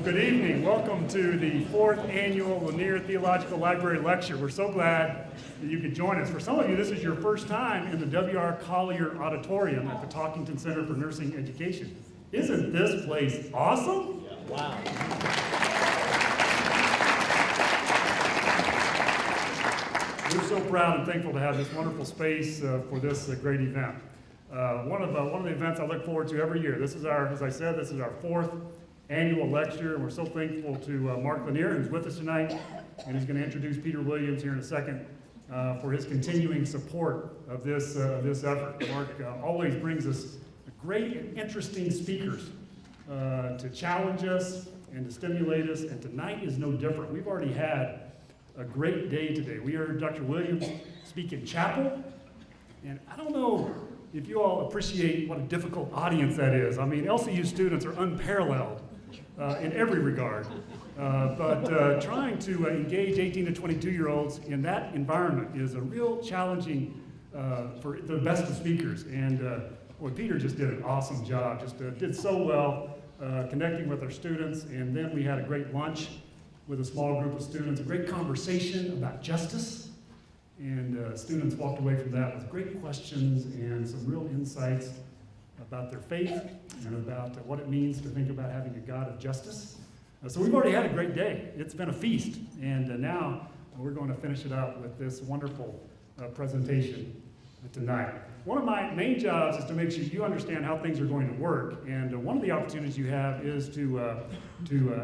Good evening. Welcome to the 4th Annual Lanier Theological Library Lecture. We're so glad that you could join us. For some of you, this is your first time in the W.R. Collier Auditorium at the Talkington Center for Nursing Education. Isn't this place awesome? Wow. We're so proud and thankful to have this wonderful space for this great event. One of the events I look forward to every year. This is our, as I said, this is our 4th annual lecture, and we're so thankful to Mark Lanier, who's with us tonight, and he's going to introduce Peter Williams here in a second for his continuing support of this effort. Mark always brings us great and interesting speakers to challenge us and to stimulate us, and tonight is no different. We've already had a great day today. We heard Dr. Williams speak in chapel, and I don't know if you all appreciate what a difficult audience that is. I mean, LCU students are unparalleled in every regard, but trying to engage 18 to 22-year-olds in that environment is a real challenging for the best of speakers. And boy, Peter just did an awesome job, just did so well connecting with our students. And then we had a great lunch with a small group of students, a great conversation about justice. And students walked away from that with great questions and some real insights about their faith and about what it means to think about having a God of justice. So we've already had a great day. It's been a feast. And now we're going to finish it out with this wonderful presentation tonight. One of my main jobs is to make sure you understand how things are going to work. And one of the opportunities you have is to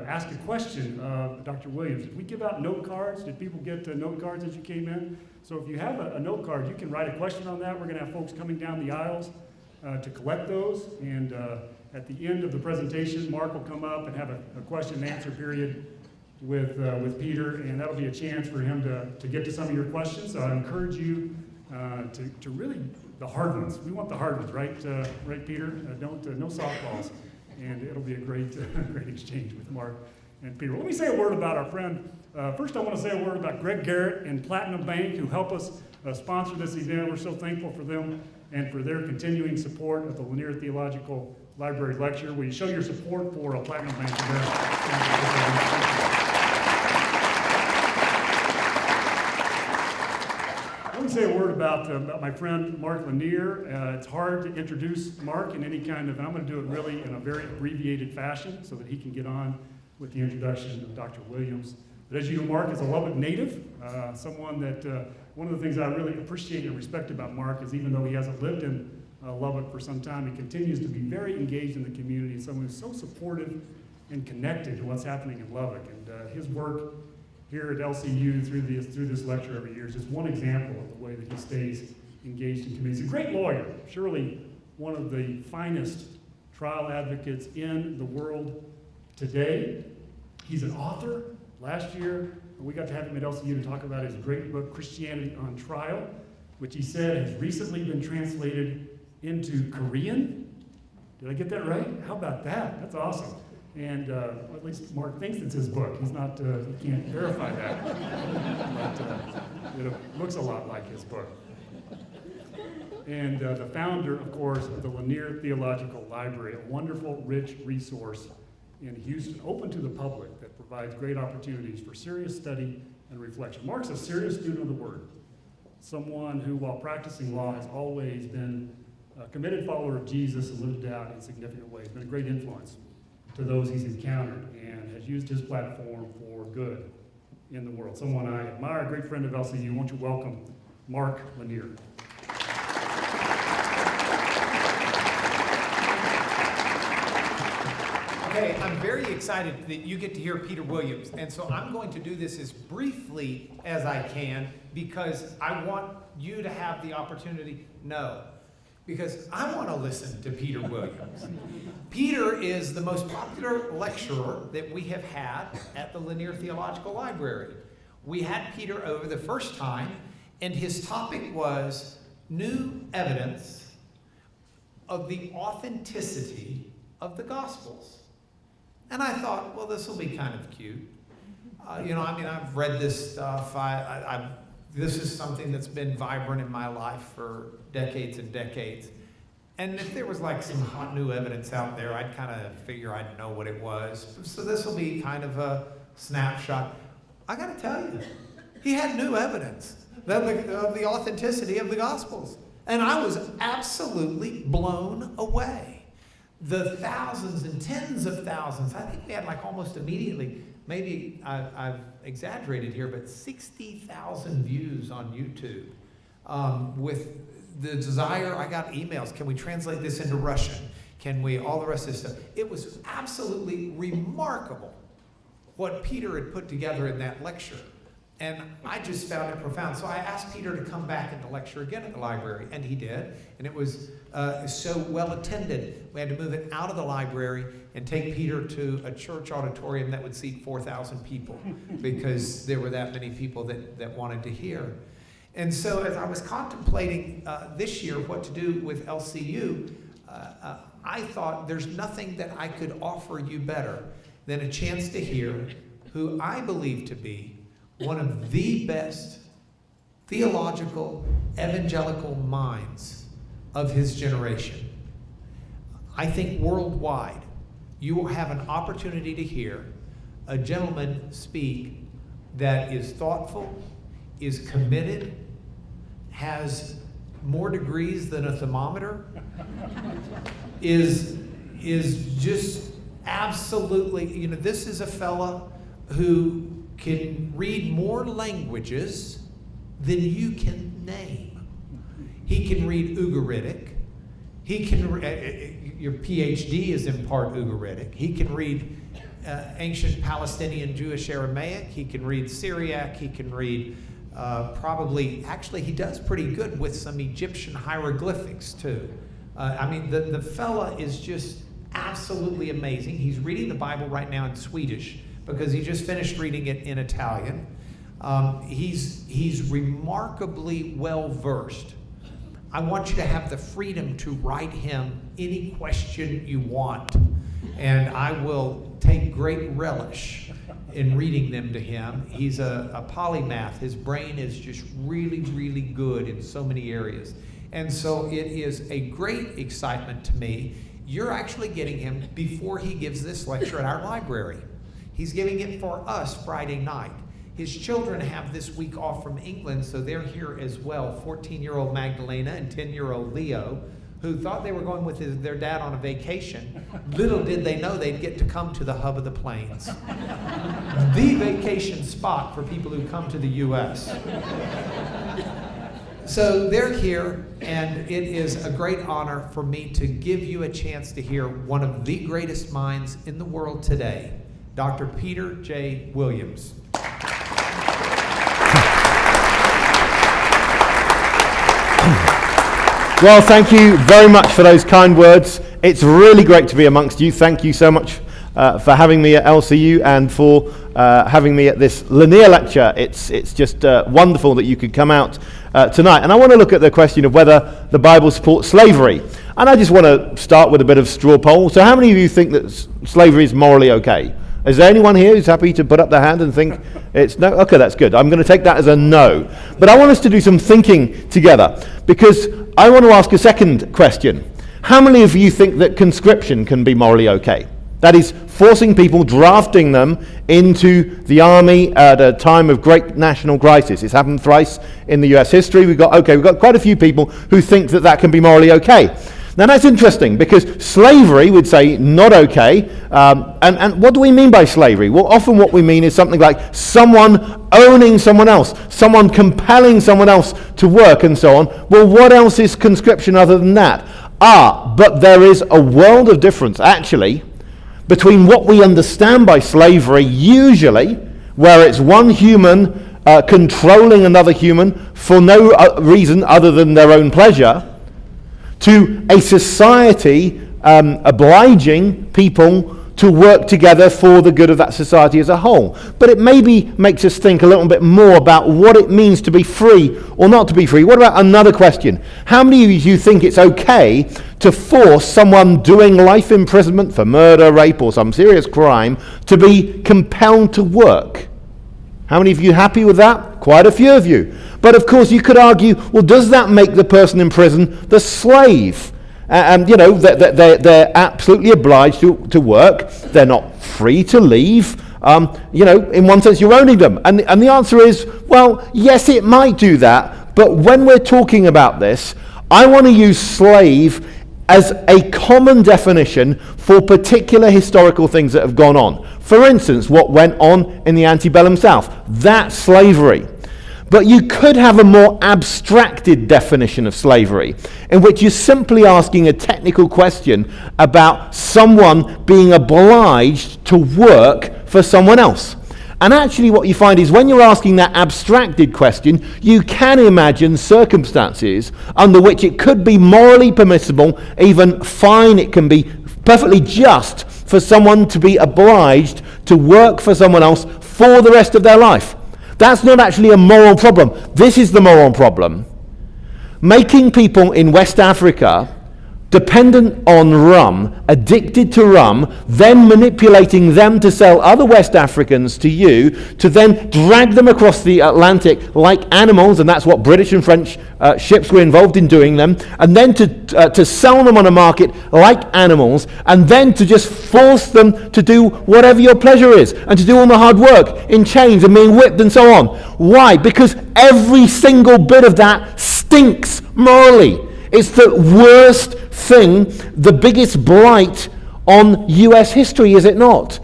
ask a question of Dr. Williams. Did we give out note cards? Did people get note cards as you came in? So if you have a note card, you can write a question on that. We're going to have folks coming down the aisles to collect those. And at the end of the presentation, Mark will come up and have a question and answer period with Peter. And that'll be a chance for him to get to some of your questions. So I encourage you to really, the hard ones. We want the hard ones, right, right, Peter? No softballs. And it'll be a great exchange with Mark and Peter. Let me say a word about our friend. First, I want to say a word about Greg Garrett and Platinum Bank, who help us sponsor this event. We're so thankful for them and for their continuing support of the Lanier Theological Library Lecture. Will you show your support for Platinum Bank? Let me say a word about my friend Mark Lanier. It's hard to introduce Mark in any kind of, and I'm going to do it really in a very abbreviated fashion so that he can get on with the introduction of Dr. Williams. But as you know, Mark is a Lubbock native, someone that, one of the things I really appreciate and respect about Mark is even though he hasn't lived in Lubbock for some time, he continues to be very engaged in the community, someone who's so supportive and connected to what's happening in Lubbock. And his work here at LCU through this lecture every year is just one example of the way that he stays engaged in community. He's a great lawyer, surely one of the finest trial advocates in the world today. He's an author. Last year, we got to have him at LCU to talk about his great book, Christianity on Trial, which he said has recently been translated into Korean. Did I get that right? How about that? That's awesome. And at least Mark thinks it's his book. He's not, he can't verify that. But it looks a lot like his book. And the founder, of course, of the Lanier Theological Library, a wonderful, rich resource in Houston, open to the public, that provides great opportunities for serious study and reflection. Mark's a serious student of the Word, someone who, while practicing law, has always been a committed follower of Jesus and lived it out in significant ways. Been a great influence to those he's encountered and has used his platform for good in the world. Someone I admire, a great friend of LCU. Won't you welcome Mark Lanier? Okay, I'm very excited that you get to hear Peter Williams, and so I'm going to do this as briefly as I can because I want you to have the opportunity. No, because I want to listen to Peter Williams. Peter is the most popular lecturer that we have had at the Lanier Theological Library. We had Peter over the first time, and his topic was new evidence of the authenticity of the Gospels. And I thought, well, this will be kind of cute. I've read this stuff. This is something that's been vibrant in my life for decades and decades. And if there was like some hot new evidence out there, I'd kind of figure I'd know what it was. So this will be kind of a snapshot. I got to tell you, he had new evidence of the authenticity of the Gospels. And I was absolutely blown away. The thousands and tens of thousands, I think we had like almost immediately, maybe I've exaggerated here, but 60,000 views on YouTube. With the desire, I got emails, can we translate this into Russian? Can we, all the rest of this stuff. It was absolutely remarkable what Peter had put together in that lecture. And I just found it profound. So I asked Peter to come back and to lecture again at the library, and he did. And it was so well attended, we had to move it out of the library and take Peter to a church auditorium that would seat 4,000 people because there were that many people that wanted to hear. And so as I was contemplating this year what to do with LCU, I thought there's nothing that I could offer you better than a chance to hear who I believe to be one of the best theological, evangelical minds of his generation. I think worldwide, you will have an opportunity to hear a gentleman speak that is thoughtful, is committed, has more degrees than a thermometer, is just absolutely, this is a fella who can read more languages than you can name. He can read Ugaritic. He can, your PhD is in part Ugaritic. He can read ancient Palestinian Jewish Aramaic. He can read Syriac. He can read actually he does pretty good with some Egyptian hieroglyphics too. The fella is just absolutely amazing. He's reading the Bible right now in Swedish because he just finished reading it in Italian. He's remarkably well versed. I want you to have the freedom to write him any question you want, and I will take great relish in reading them to him. He's a polymath. His brain is just really, really good in so many areas. And so it is a great excitement to me. You're actually getting him before he gives this lecture at our library. He's giving it for us Friday night. His children have this week off from England, so they're here as well. 14-year-old Magdalena and 10-year-old Leo, who thought they were going with their dad on a vacation. Little did they know they'd get to come to the hub of the plains. The vacation spot for people who come to the U.S. So they're here, and it is a great honor for me to give you a chance to hear one of the greatest minds in the world today, Dr. Peter J. Williams. Well, thank you very much for those kind words. It's really great to be amongst you. Thank you so much for having me at LCU and for having me at this Lanier lecture. It's just wonderful that you could come out tonight. And I want to look at the question of whether the Bible supports slavery. And I just want to start with a bit of straw poll. So how many of you think that slavery is morally okay? Is there anyone here who's happy to put up their hand and think it's no? Okay, that's good. I'm going to take that as a no. But I want us to do some thinking together, because I want to ask a second question. How many of you think that conscription can be morally okay? That is, forcing people, drafting them into the army at a time of great national crisis. It's happened thrice in the US history. We've got quite a few people who think that can be morally okay. Now that's interesting, because slavery would say not okay. And what do we mean by slavery? Well, often what we mean is something like someone owning someone else, someone compelling someone else to work and so on. Well, what else is conscription other than that? But there is a world of difference, actually, between what we understand by slavery, usually, where it's one human controlling another human for no reason other than their own pleasure, to a society obliging people to work together for the good of that society as a whole. But it maybe makes us think a little bit more about what it means to be free or not to be free. What about another question? How many of you think it's okay to force someone doing life imprisonment for murder, rape, or some serious crime to be compelled to work? How many of you happy with that? Quite a few of you. But of course you could argue, well, does that make the person in prison the slave? They're absolutely obliged to work. They're not free to leave. In one sense, you're owning them. And the answer is, well, yes, it might do that. But when we're talking about this, I want to use slave as a common definition for particular historical things that have gone on. For instance, what went on in the antebellum South. That's slavery. But you could have a more abstracted definition of slavery, in which you're simply asking a technical question about someone being obliged to work for someone else. And actually what you find is when you're asking that abstracted question, you can imagine circumstances under which it could be morally permissible, even fine, it can be perfectly just for someone to be obliged to work for someone else for the rest of their life. That's not actually a moral problem. This is the moral problem. Making people in West Africa dependent on rum, addicted to rum, then manipulating them to sell other West Africans to you, to then drag them across the Atlantic like animals, and that's what British and French ships were involved in doing them, and then to sell them on a market like animals, and then to just force them to do whatever your pleasure is, and to do all the hard work in chains and being whipped and so on. Why? Because every single bit of that stinks morally. It's the worst thing, the biggest blight on US history, is it not?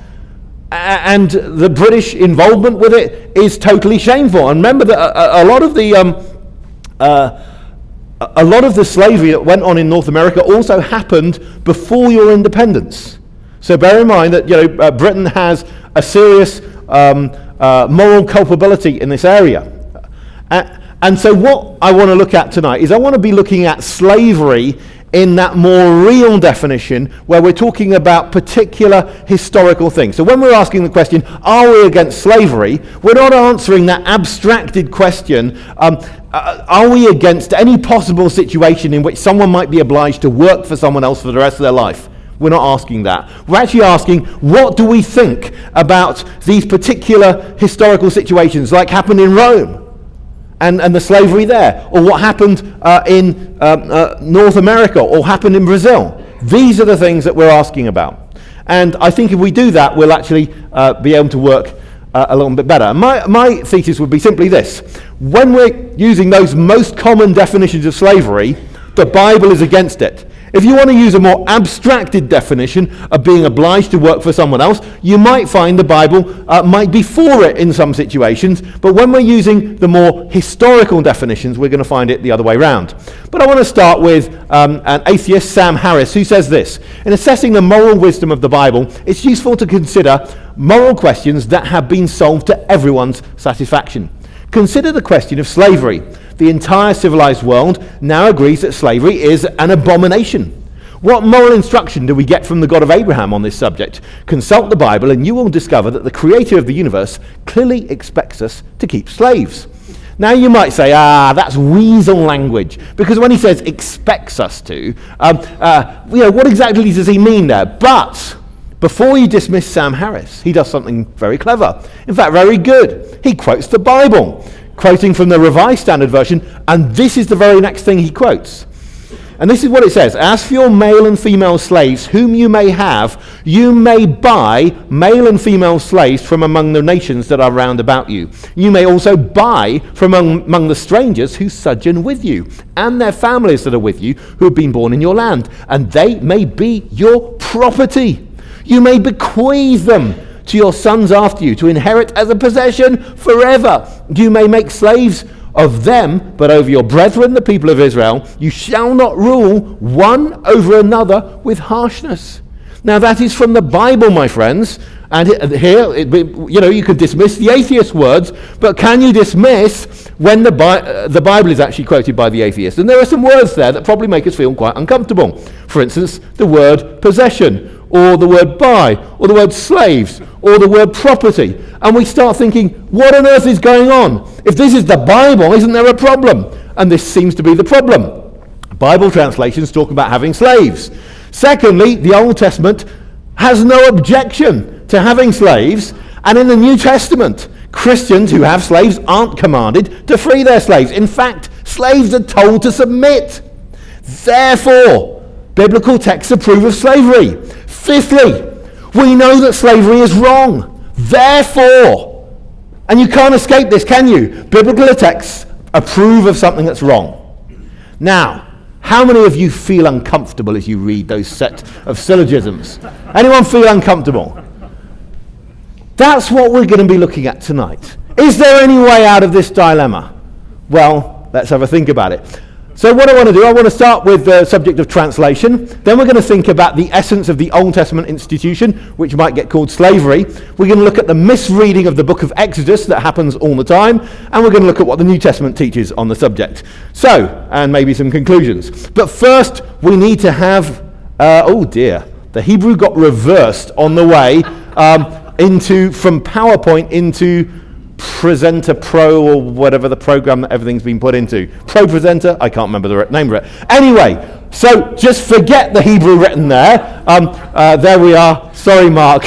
And the British involvement with it is totally shameful. And remember that a lot of the slavery that went on in North America also happened before your independence. So bear in mind that Britain has a serious moral culpability in this area. And so what I want to look at tonight is I want to be looking at slavery in that more real definition where we're talking about particular historical things. So when we're asking the question, are we against slavery, we're not answering that abstracted question, are we against any possible situation in which someone might be obliged to work for someone else for the rest of their life? We're not asking that. We're actually asking, what do we think about these particular historical situations like happened in Rome? And the slavery there, or what happened in North America, or happened in Brazil. These are the things that we're asking about. And I think if we do that, we'll actually be able to work a little bit better. My thesis would be simply this. When we're using those most common definitions of slavery, the Bible is against it. If you want to use a more abstracted definition of being obliged to work for someone else, you might find the Bible might be for it in some situations, but when we're using the more historical definitions, we're going to find it the other way round. But I want to start with an atheist, Sam Harris, who says this: in assessing the moral wisdom of the Bible, it's useful to consider moral questions that have been solved to everyone's satisfaction. Consider the question of slavery. The entire civilized world now agrees that slavery is an abomination. What moral instruction do we get from the God of Abraham on this subject? Consult the Bible and you will discover that the creator of the universe clearly expects us to keep slaves. Now you might say, that's weasel language, because when he says expects us to, what exactly does he mean there? But before you dismiss Sam Harris, he does something very clever. In fact, very good. He quotes the Bible, quoting from the Revised Standard Version, and this is the very next thing he quotes. And this is what it says: as for your male and female slaves, whom you may have, you may buy male and female slaves from among the nations that are round about you. You may also buy from among the strangers who sojourn with you, and their families that are with you, who have been born in your land, and they may be your property. You may bequeath them to your sons after you, to inherit as a possession forever. You may make slaves of them, but over your brethren, the people of Israel, you shall not rule one over another with harshness. Now that is from the Bible, my friends, and here, you could dismiss the atheist words, but can you dismiss when the Bible is actually quoted by the atheist? And there are some words there that probably make us feel quite uncomfortable. For instance, the word possession, or the word buy, or the word slaves, or the word property. And we start thinking, what on earth is going on? If this is the Bible, isn't there a problem? And this seems to be the problem. Bible translations talk about having slaves. Secondly, the Old Testament has no objection to having slaves, and in the New Testament, Christians who have slaves aren't commanded to free their slaves. In fact, slaves are told to submit. Therefore, Biblical texts approve of slavery. Fifthly, we know that slavery is wrong. Therefore, and you can't escape this, can you? Biblical texts approve of something that's wrong. Now, how many of you feel uncomfortable as you read those set of syllogisms? Anyone feel uncomfortable? That's what we're going to be looking at tonight. Is there any way out of this dilemma? Well, let's have a think about it. So what I want to do, I want to start with the subject of translation. Then we're going to think about the essence of the Old Testament institution, which might get called slavery. We're going to look at the misreading of the book of Exodus that happens all the time. And we're going to look at what the New Testament teaches on the subject. So, and maybe some conclusions. But first, we need to have, oh dear, the Hebrew got reversed on the way from PowerPoint into Presenter Pro, or whatever the program that everything's been put into. Pro Presenter? I can't remember the name of it. Anyway, so just forget the Hebrew written there. There we are. Sorry, Mark.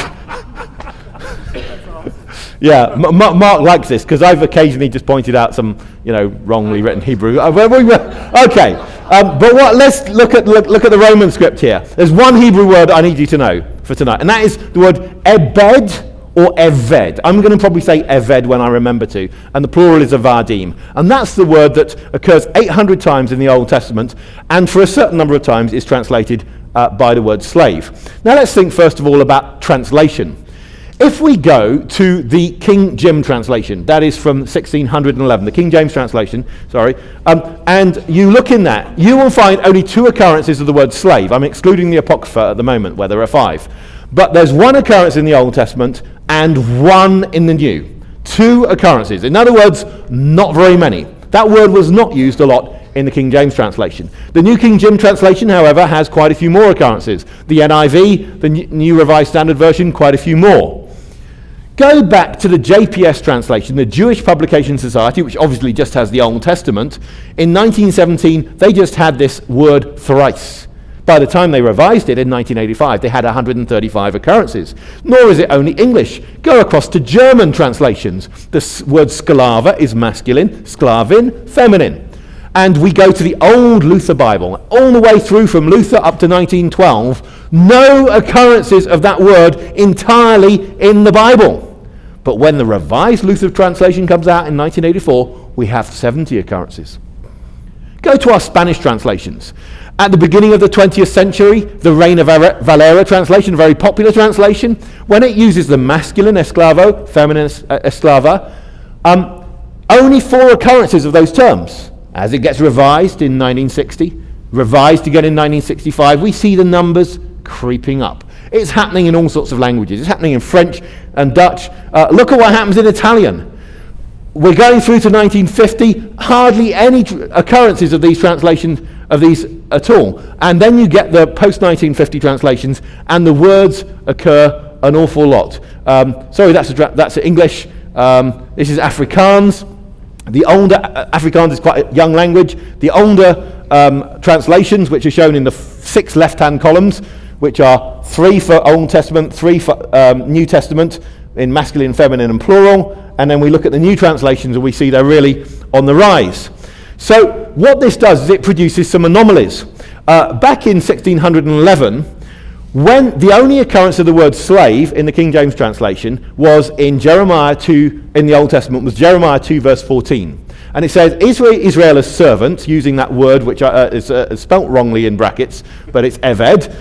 Yeah, Mark likes this because I've occasionally just pointed out some, wrongly written Hebrew. Okay, but let's look at the Roman script here. There's one Hebrew word I need you to know for tonight, and that is the word ebed or eved. I'm going to probably say eved when I remember to, and the plural is avadim. And that's the word that occurs 800 times in the Old Testament, and for a certain number of times is translated by the word slave. Now let's think first of all about translation. If we go to the King James translation, that is from 1611, the King James translation, and you look in that, you will find only 2 occurrences of the word slave. I'm excluding the Apocrypha at the moment, where there are 5. But there's 1 occurrence in the Old Testament and 1 in the New. 2 occurrences. In other words, not very many. That word was not used a lot in the King James translation. The New King James translation, however, has quite a few more occurrences. The NIV, the New Revised Standard Version, quite a few more. Go back to the JPS translation, the Jewish Publication Society, which obviously just has the Old Testament. In 1917, they just had this word thrice. By the time they revised it in 1985, they had 135 occurrences. Nor is it only English. Go across to German translations. The word sklava is masculine, sklavin, feminine. And we go to the old Luther Bible, all the way through from Luther up to 1912. No occurrences of that word entirely in the Bible. But when the revised Luther translation comes out in 1984, we have 70 occurrences. Go to our Spanish translations. At the beginning of the 20th century, the Reina Valera translation, a very popular translation, when it uses the masculine esclavo, feminine esclava, only 4 occurrences of those terms. As it gets revised in 1960, revised again in 1965, we see the numbers creeping up. It's happening in all sorts of languages. It's happening in French and Dutch. Look at what happens in Italian. We're going through to 1950, hardly any occurrences of these translations of these at all. And then you get the post-1950 translations, and the words occur an awful lot. Sorry, that's English. This is Afrikaans. The older Afrikaans is quite a young language. The older translations, which are shown in the 6 left-hand columns, which are 3 for Old Testament, 3 for New Testament, in masculine, feminine, and plural. And then we look at the new translations, and we see they're really on the rise. So what this does is it produces some anomalies. Back in 1611, when the only occurrence of the word slave in the King James translation was in Jeremiah 2, in the Old Testament, was Jeremiah 2 verse 14. And it says, Israel as servant, using that word which is spelt wrongly in brackets, but it's eved,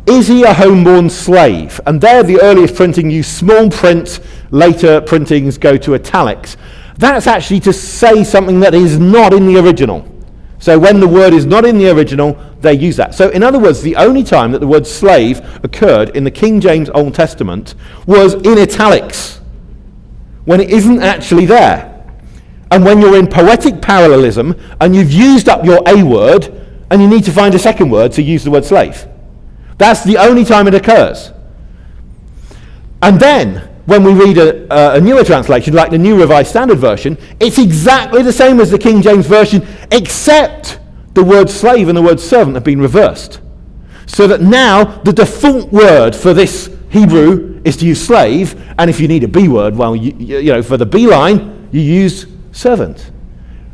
is he a homeborn slave? And there the earliest printing used small print, later printings go to italics. That's actually to say something that is not in the original. So when the word is not in the original, they use that. So in other words, the only time that the word slave occurred in the King James Old Testament was in italics, when it isn't actually there. And when you're in poetic parallelism, and you've used up your A word, and you need to find a second word to use the word slave. That's the only time it occurs. And then, when we read a newer translation, like the New Revised Standard Version, it's exactly the same as the King James Version, except the word slave and the word servant have been reversed. So that now the default word for this Hebrew is to use slave, and if you need a B word, well, you know, for the B line, you use servant.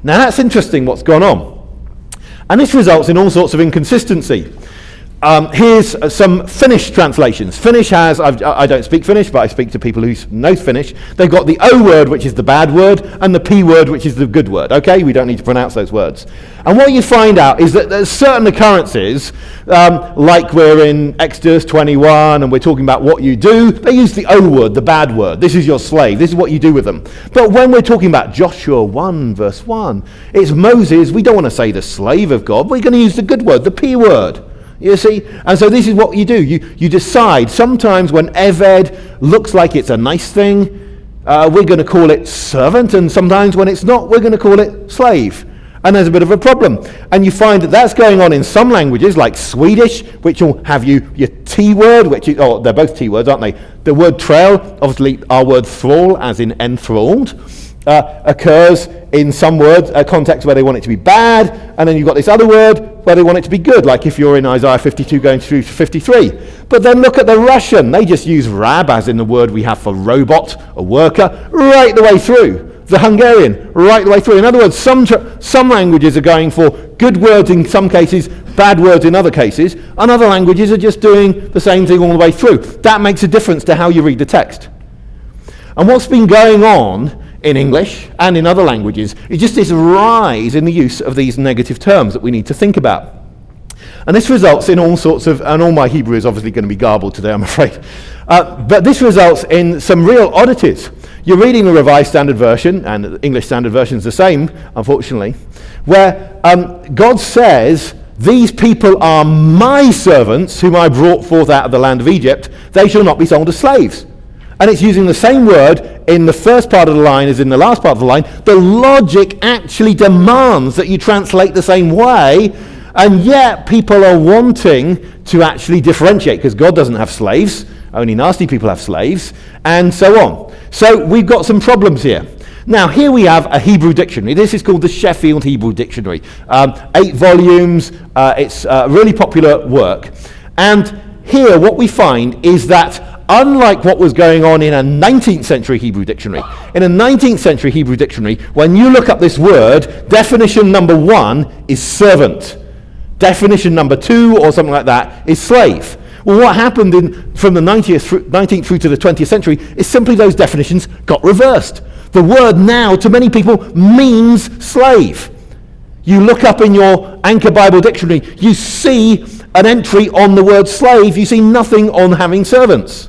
Now that's interesting what's gone on. And this results in all sorts of inconsistency. Here's some Finnish translations. Finnish has, I don't speak Finnish, but I speak to people who know Finnish. They've got the O word, which is the bad word, and the P word, which is the good word. Okay, we don't need to pronounce those words. And what you find out is that there's certain occurrences, like we're in Exodus 21, and we're talking about what you do, they use the O word, the bad word. This is your slave. This is what you do with them. But when we're talking about Joshua 1, verse 1, it's Moses. We don't want to say the slave of God. We're going to use the good word, the P word. You see? And so this is what you do. You decide. Sometimes when Eved looks like it's a nice thing, we're going to call it servant. And sometimes when it's not, we're going to call it slave. And there's a bit of a problem. And you find that that's going on in some languages, like Swedish, which will have your T word, which is, oh, they're both T words, aren't they? The word trail, obviously our word thrall, as in enthralled, occurs in some words, a context where they want it to be bad, and then you've got this other word where they want it to be good, like if you're in Isaiah 52 going through to 53. But then look at the Russian. They just use rab, as in the word we have for robot, a worker, right the way through. The Hungarian, right the way through. In other words, some languages are going for good words in some cases, bad words in other cases, and other languages are just doing the same thing all the way through. That makes a difference to how you read the text. And what's been going on in English and in other languages is just this rise in the use of these negative terms that we need to think about. And this results in all sorts of, and all my Hebrew is obviously going to be garbled today, I'm afraid, but this results in some real oddities. You're reading the Revised Standard Version, and the English Standard Version is the same, unfortunately, where God says, "These people are my servants, whom I brought forth out of the land of Egypt. They shall not be sold as slaves." And it's using the same word in the first part of the line as in the last part of the line. The logic actually demands that you translate the same way, and yet people are wanting to actually differentiate, because God doesn't have slaves, only nasty people have slaves, and so on. So we've got some problems here. Now, here we have a Hebrew dictionary. This is called the Sheffield Hebrew Dictionary. 8 volumes. It's a really popular work. And here what we find is that unlike what was going on in a 19th century Hebrew dictionary, in a 19th century Hebrew dictionary, when you look up this word, definition number 1 is servant. Definition number 2 or something like that is slave. Well, what happened from the 19th through to the 20th century is simply those definitions got reversed. The word now, to many people, means slave. You look up in your Anchor Bible Dictionary, you see an entry on the word slave, you see nothing on having servants,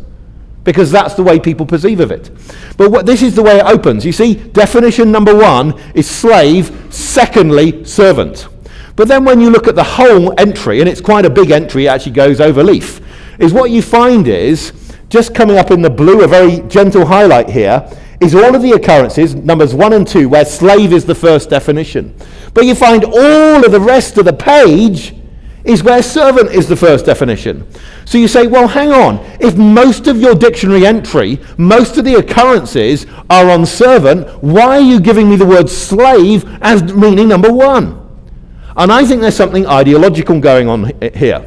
because that's the way people perceive of it. But this is the way it opens. You see, definition number 1 is slave, secondly, servant. But then when you look at the whole entry, and it's quite a big entry, it actually goes over leaf, is what you find is, just coming up in the blue, a very gentle highlight here, is all of the occurrences, numbers 1 and 2, where slave is the first definition. But you find all of the rest of the page is where servant is the first definition. So you say, well, hang on. If most of your dictionary entry, most of the occurrences are on servant, why are you giving me the word slave as meaning number 1? And I think there's something ideological going on here.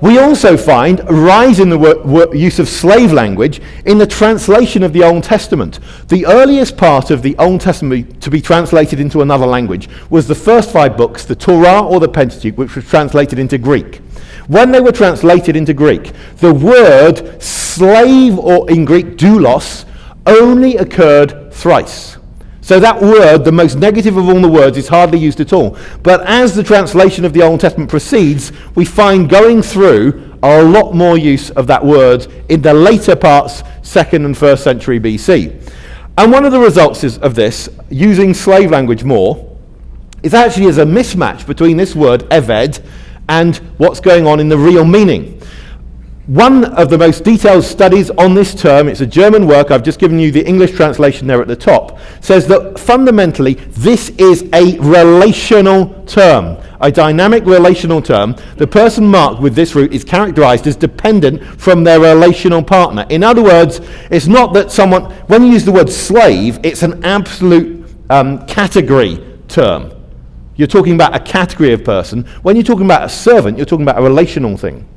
We also find a rise in the use of slave language in the translation of the Old Testament. The earliest part of the Old Testament to be translated into another language was the first 5 books, the Torah or the Pentateuch, which was translated into Greek. When they were translated into Greek, the word slave, or in Greek doulos, only occurred thrice. So that word, the most negative of all the words, is hardly used at all. But as the translation of the Old Testament proceeds, we find going through a lot more use of that word in the later parts, 2nd and 1st century BC. And one of the results of this, using slave language more, is actually as a mismatch between this word, eved, and what's going on in the real meaning. One of the most detailed studies on this term, it's a German work, I've just given you the English translation there at the top, says that fundamentally this is a relational term, a dynamic relational term. The person marked with this root is characterized as dependent from their relational partner. In other words, it's not that someone, when you use the word slave, it's an absolute category term. You're talking about a category of person. When you're talking about a servant, you're talking about a relational thing.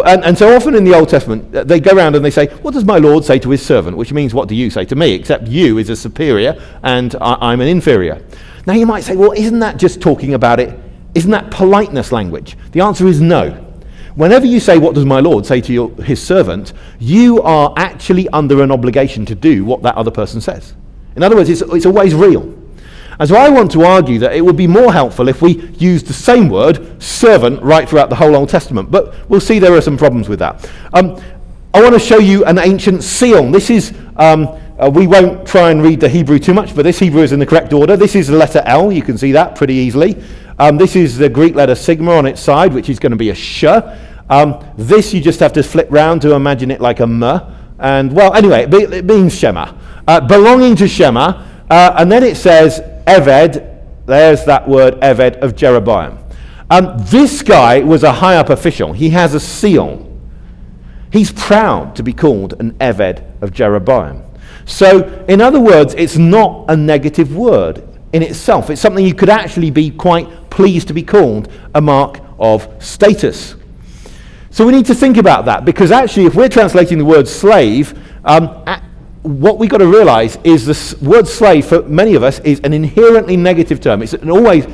And so often in the Old Testament, they go around and they say, what does my Lord say to his servant? Which means, what do you say to me? Except you is a superior and I'm an inferior. Now you might say, well, isn't that just talking about it? Isn't that politeness language? The answer is no. Whenever you say, what does my Lord say to his servant, you are actually under an obligation to do what that other person says. In other words, it's always real. And so I want to argue that it would be more helpful if we used the same word, servant, right throughout the whole Old Testament. But we'll see there are some problems with that. I want to show you an ancient seal. This is, we won't try and read the Hebrew too much, but this Hebrew is in the correct order. This is the letter L. You can see that pretty easily. This is the Greek letter sigma on its side, which is going to be a sh. This you just have to flip round to imagine it like a m. And, well, anyway, it means Shema. Belonging to Shema. And then it says Eved. There's that word Eved of Jeroboam. This guy was a high up official. He has a seal. He's proud to be called an Eved of Jeroboam. So, in other words, it's not a negative word in itself. It's something you could actually be quite pleased to be called, a mark of status. So we need to think about that, because actually if we're translating the word slave, what we've got to realize is the word slave for many of us is an inherently negative term. It's always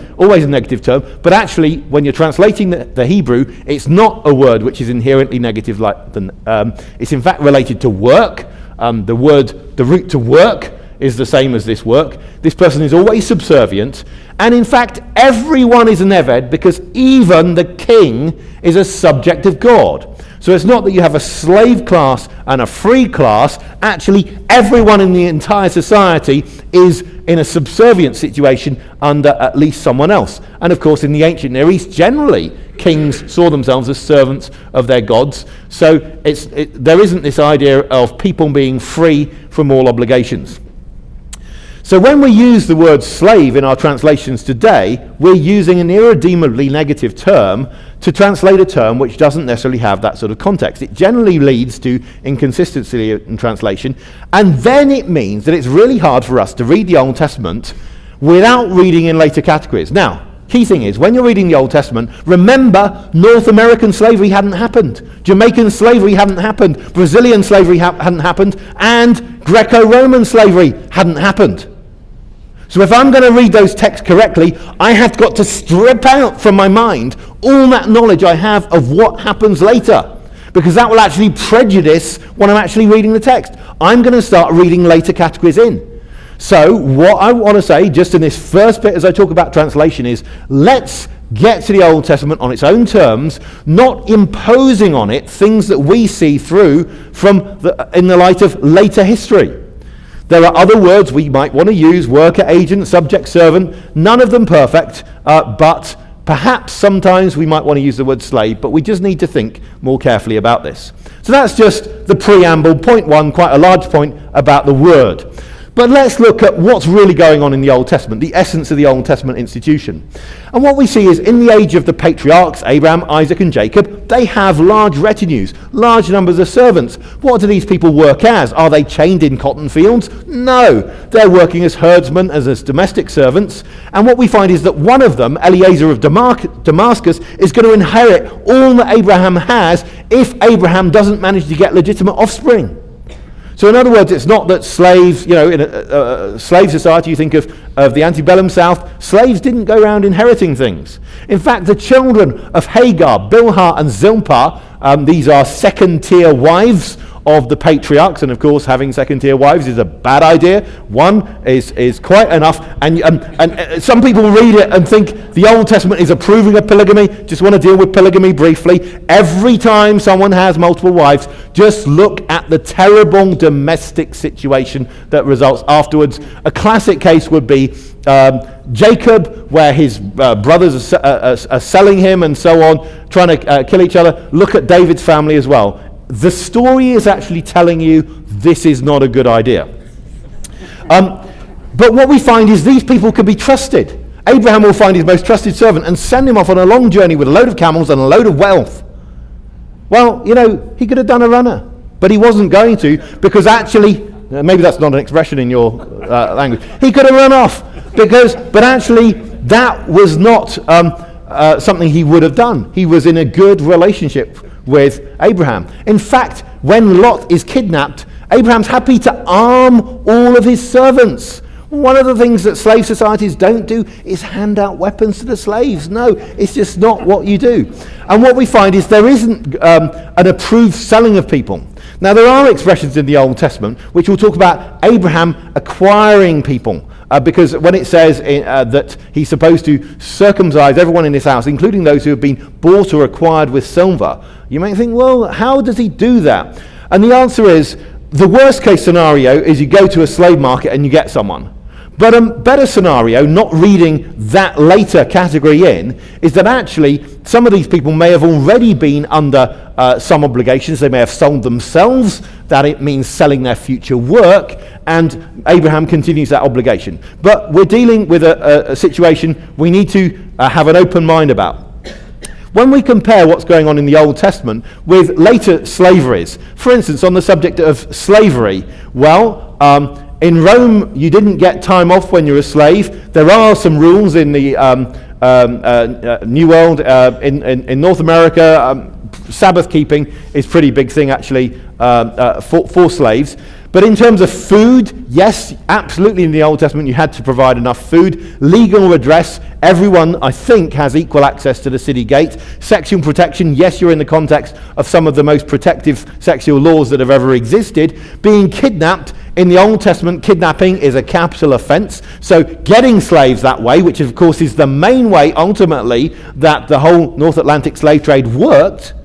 a negative term, but actually when you're translating the Hebrew, it's not a word which is inherently negative. It's in fact related to work. The root to work is the same as this work. This person is always subservient, and in fact everyone is an Eved, because even the king is a subject of God. So it's not that you have a slave class and a free class. Actually, everyone in the entire society is in a subservient situation under at least someone else. And of course, in the ancient Near East, generally, kings saw themselves as servants of their gods. So there isn't this idea of people being free from all obligations. So when we use the word slave in our translations today, we're using an irredeemably negative term to translate a term which doesn't necessarily have that sort of context. It generally leads to inconsistency in translation, and then it means that it's really hard for us to read the Old Testament without reading in later categories. Now, key thing is, when you're reading the Old Testament, remember North American slavery hadn't happened, Jamaican slavery hadn't happened, Brazilian slavery hadn't happened, and Greco-Roman slavery hadn't happened. So if I'm going to read those texts correctly, I have got to strip out from my mind all that knowledge I have of what happens later, because that will actually prejudice when I'm actually reading the text. I'm going to start reading later categories in. So what I want to say, just in this first bit as I talk about translation, is let's get to the Old Testament on its own terms, not imposing on it things that we see through in the light of later history. There are other words we might want to use: worker, agent, subject, servant. None of them perfect, but perhaps sometimes we might want to use the word slave, but we just need to think more carefully about this. So that's just the preamble, point one, quite a large point about the word. But let's look at what's really going on in the Old Testament, the essence of the Old Testament institution. And what we see is, in the age of the patriarchs, Abraham, Isaac and Jacob, they have large retinues, large numbers of servants. What do these people work as? Are they chained in cotton fields? No, they're working as herdsmen, as domestic servants. And what we find is that one of them, Eliezer of Damascus, is going to inherit all that Abraham has if Abraham doesn't manage to get legitimate offspring. So in other words, it's not that slaves, in a slave society, you think of the antebellum South, slaves didn't go around inheriting things. In fact, the children of Hagar, Bilhah and Zilpah, these are second-tier wives of the patriarchs, and of course having second-tier wives is a bad idea. One is quite enough, and some people read it and think the Old Testament is approving of polygamy. Just want to deal with polygamy briefly. Every time someone has multiple wives, just look at the terrible domestic situation that results afterwards. A classic case would be Jacob, where his brothers are selling him and so on, trying to kill each other. Look at David's family as well. The story is actually telling you this is not a good idea. But what we find is these people can be trusted. Abraham will find his most trusted servant and send him off on a long journey with a load of camels and a load of wealth. Well, he could have done a runner, but he wasn't going to, because actually, maybe that's not an expression in your language, he could have run off, but actually that was not something he would have done. He was in a good relationship with Abraham. In fact, when Lot is kidnapped, Abraham's happy to arm all of his servants. One of the things that slave societies don't do is hand out weapons to the slaves. No, it's just not what you do. And what we find is there isn't an approved selling of people. Now, there are expressions in the Old Testament which will talk about Abraham acquiring people, because when it says that he's supposed to circumcise everyone in his house, including those who have been bought or acquired with silver, you may think, well, how does he do that? And the answer is, the worst case scenario is you go to a slave market and you get someone. But a better scenario, not reading that later category in, is that actually some of these people may have already been under some obligations. They may have sold themselves, that it means selling their future work, and Abraham continues that obligation. But we're dealing with a situation we need to have an open mind about. When we compare what's going on in the Old Testament with later slaveries, for instance, on the subject of slavery, well, in Rome, you didn't get time off when you're a slave. There are some rules in the New World, in North America. Sabbath keeping is a pretty big thing, actually, for slaves. But in terms of food, yes, absolutely in the Old Testament you had to provide enough food. Legal redress, everyone, I think, has equal access to the city gate. Sexual protection, yes, you're in the context of some of the most protective sexual laws that have ever existed. Being kidnapped, in the Old Testament, kidnapping is a capital offense. So getting slaves that way, which of course is the main way ultimately that the whole North Atlantic slave trade worked,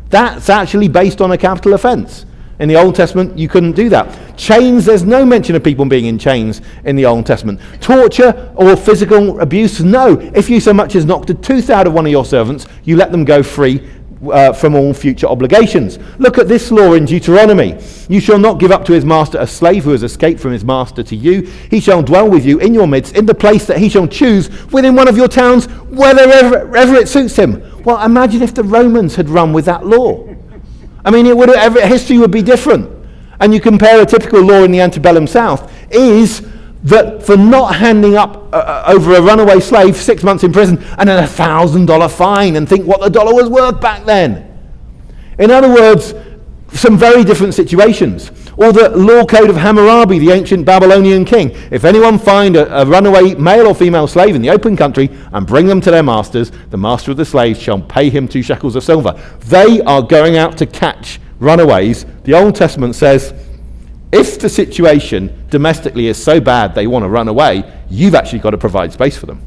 that's actually based on a capital offense. In the Old Testament, you couldn't do that. Chains, there's no mention of people being in chains in the Old Testament. Torture or physical abuse, no. If you so much as knocked a tooth out of one of your servants, you let them go free from all future obligations. Look at this law in Deuteronomy. You shall not give up to his master a slave who has escaped from his master to you. He shall dwell with you in your midst, in the place that he shall choose, within one of your towns, wherever it suits him. Well, imagine if the Romans had run with that law. I mean, history would be different. And you compare a typical law in the antebellum South is that for not handing up over a runaway slave, 6 months in prison and then $1,000 fine, and think what the dollar was worth back then. In other words, some very different situations. Or the law code of Hammurabi, the ancient Babylonian king. If anyone find a runaway male or female slave in the open country and bring them to their masters, the master of the slaves shall pay him 2 shekels of silver. They are going out to catch runaways. The Old Testament says, if the situation domestically is so bad they want to run away, you've actually got to provide space for them.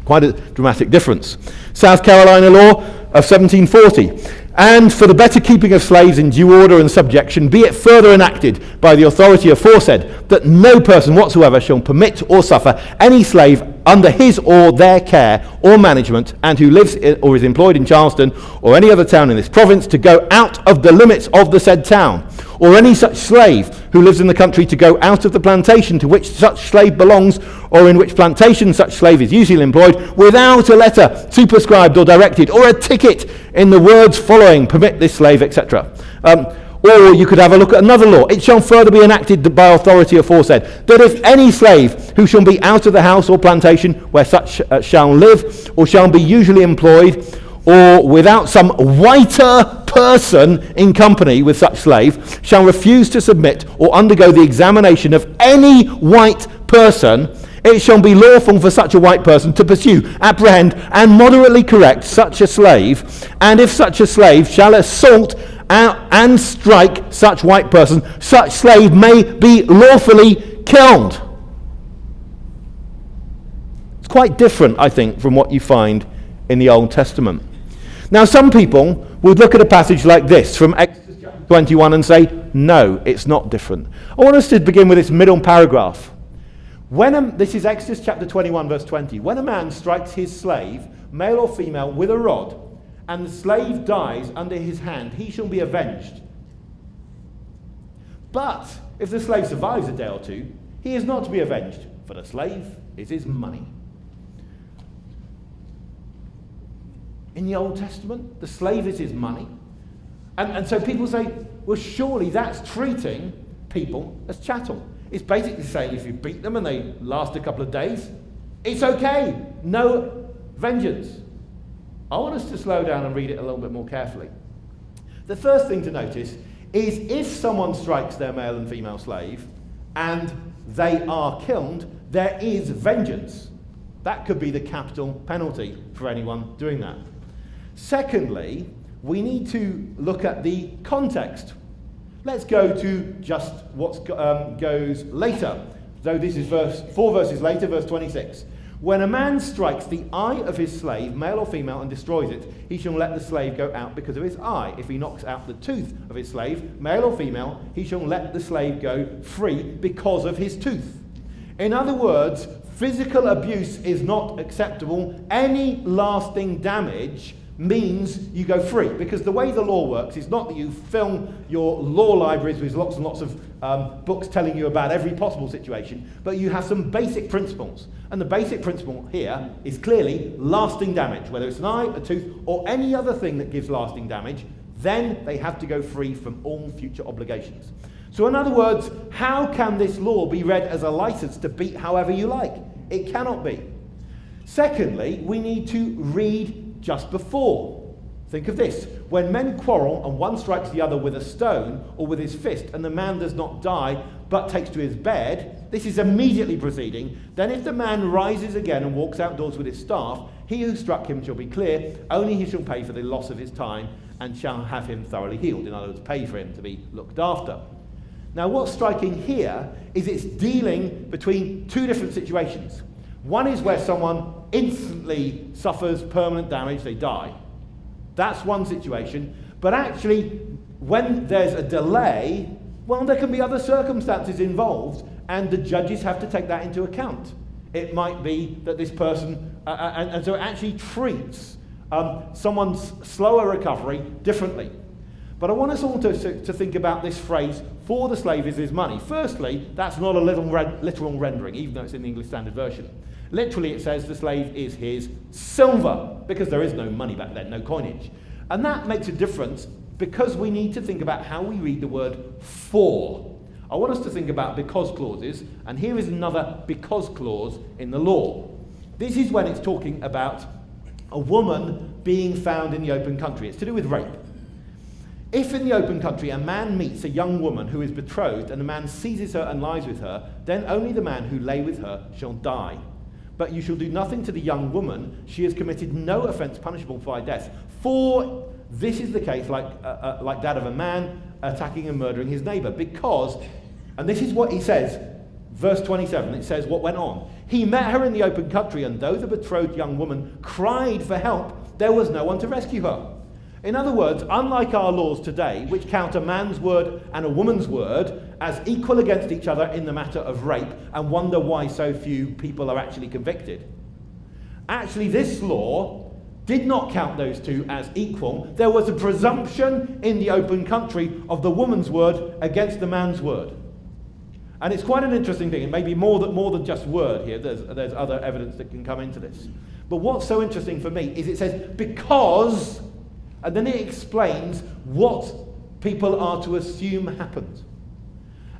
Quite a dramatic difference. South Carolina law of 1740. And for the better keeping of slaves in due order and subjection, be it further enacted by the authority aforesaid, that no person whatsoever shall permit or suffer any slave under his or their care or management, and who lives or is employed in Charleston or any other town in this province, to go out of the limits of the said town, or any such slave who lives in the country to go out of the plantation to which such slave belongs, or in which plantation such slave is usually employed, without a letter superscribed or directed, or a ticket in the words following, permit this slave, etc. Or you could have a look at another law. It shall further be enacted by authority aforesaid, that if any slave who shall be out of the house or plantation where such shall live, or shall be usually employed, or without some whiter person in company with such slave, shall refuse to submit or undergo the examination of any white person, it shall be lawful for such a white person to pursue, apprehend, and moderately correct such a slave, and if such a slave shall assault and strike such white person, such slave may be lawfully killed. It's quite different, I think, from what you find in the Old Testament. Now, some people would look at a passage like this from Exodus chapter 21 and say, no, it's not different. I want us to begin with this middle paragraph. This is Exodus chapter 21, verse 20. When a man strikes his slave, male or female, with a rod, and the slave dies under his hand, he shall be avenged. But if the slave survives a day or two, he is not to be avenged, for the slave is his money. In the Old Testament, the slave is his money. And so people say, well, surely that's treating people as chattel. It's basically saying if you beat them and they last a couple of days, it's okay. No vengeance. I want us to slow down and read it a little bit more carefully. The first thing to notice is if someone strikes their male and female slave and they are killed, there is vengeance. That could be the capital penalty for anyone doing that. Secondly, we need to look at the context. Let's go to just what goes later. Though this is 4 verses later, verse 26. When a man strikes the eye of his slave, male or female, and destroys it, he shall let the slave go out because of his eye. If he knocks out the tooth of his slave, male or female, he shall let the slave go free because of his tooth. In other words, physical abuse is not acceptable. Any lasting damage means you go free, because the way the law works is not that you fill your law libraries with lots and lots of books telling you about every possible situation, but you have some basic principles. And the basic principle here is clearly lasting damage, whether it's an eye, a tooth, or any other thing that gives lasting damage, then they have to go free from all future obligations. So in other words, how can this law be read as a license to beat however you like? It cannot be. Secondly, we need to read just before. Think of this. When men quarrel and one strikes the other with a stone or with his fist, and the man does not die but takes to his bed, this is immediately proceeding. Then if the man rises again and walks outdoors with his staff, he who struck him shall be clear, only he shall pay for the loss of his time and shall have him thoroughly healed. In other words, pay for him to be looked after. Now what's striking here is it's dealing between two different situations. One is where someone instantly suffers permanent damage, they die. That's one situation. But actually, when there's a delay, well, there can be other circumstances involved, and the judges have to take that into account. It might be that this person, and so it actually treats someone's slower recovery differently. But I want us all to think about this phrase, for the slave is his money. Firstly, that's not a literal rendering, even though it's in the English Standard Version. Literally, it says the slave is his silver, because there is no money back then, no coinage. And that makes a difference, because we need to think about how we read the word for. I want us to think about because clauses, and here is another because clause in the law. This is when it's talking about a woman being found in the open country. It's to do with rape. If in the open country a man meets a young woman who is betrothed and the man seizes her and lies with her, then only the man who lay with her shall die. But you shall do nothing to the young woman. She has committed no offence punishable by death. For this is the case like that of a man attacking and murdering his neighbour. Because, and this is what he says, verse 27, it says what went on. He met her in the open country, and though the betrothed young woman cried for help, there was no one to rescue her. In other words, unlike our laws today, which count a man's word and a woman's word as equal against each other in the matter of rape, and wonder why so few people are actually convicted, actually this law did not count those two as equal. There was a presumption in the open country of the woman's word against the man's word. And it's quite an interesting thing. It may be more than just word here. There's other evidence that can come into this. But what's so interesting for me is it says because, and then it explains what people are to assume happened.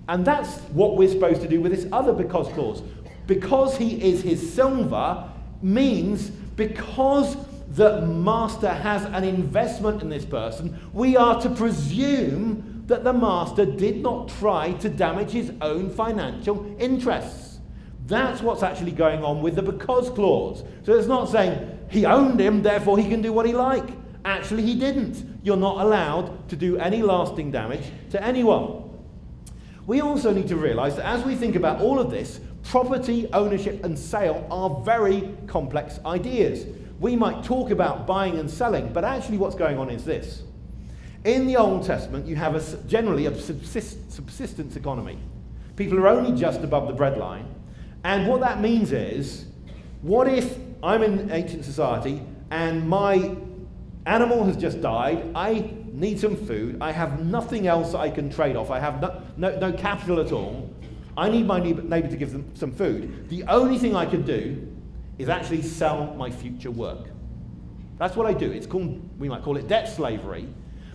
And that's what we're supposed to do with this other because clause. Because he is his silver means because the master has an investment in this person, we are to presume that the master did not try to damage his own financial interests. That's what's actually going on with the because clause. So it's not saying he owned him, therefore he can do what he like. Actually, he didn't. You're not allowed to do any lasting damage to anyone. We also need to realise that as we think about all of this, property, ownership and sale are very complex ideas. We might talk about buying and selling, but actually what's going on is this. In the Old Testament, you have generally a subsistence economy. People are only just above the breadline. And what that means is, what if I'm in ancient society and my animal has just died, I need some food, I have nothing else that I can trade off, I have no capital at all, I need my neighbour to give them some food. The only thing I can do is actually sell my future work. That's what I do. It's called, we might call it debt slavery,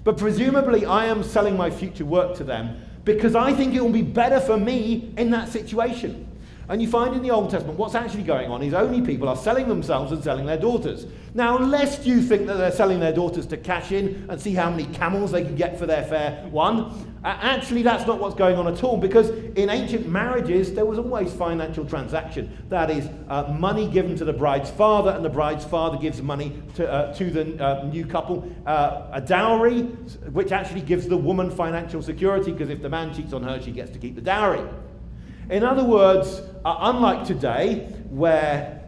but presumably I am selling my future work to them because I think it will be better for me in that situation. And you find in the Old Testament what's actually going on is only people are selling themselves and selling their daughters. Now, lest you think that they're selling their daughters to cash in and see how many camels they can get for their fair one, actually that's not what's going on at all, because in ancient marriages there was always financial transaction. That is, money given to the bride's father, and the bride's father gives money to the new couple. A dowry, which actually gives the woman financial security, because if the man cheats on her, she gets to keep the dowry. In other words, unlike today, where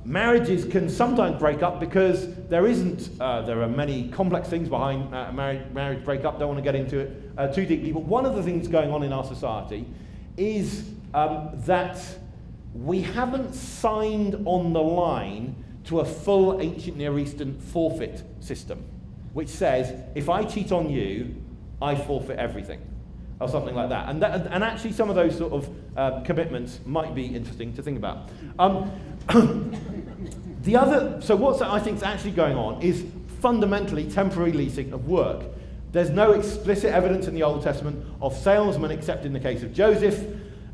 marriages can sometimes break up because there are many complex things behind marriage breakup. Don't want to get into it too deeply, but one of the things going on in our society is that we haven't signed on the line to a full ancient Near Eastern forfeit system, which says, if I cheat on you, I forfeit everything, or something like that. And actually some of those sort of commitments might be interesting to think about. So what I think is actually going on is fundamentally temporary leasing of work. There's no explicit evidence in the Old Testament of salesmen, except in the case of Joseph,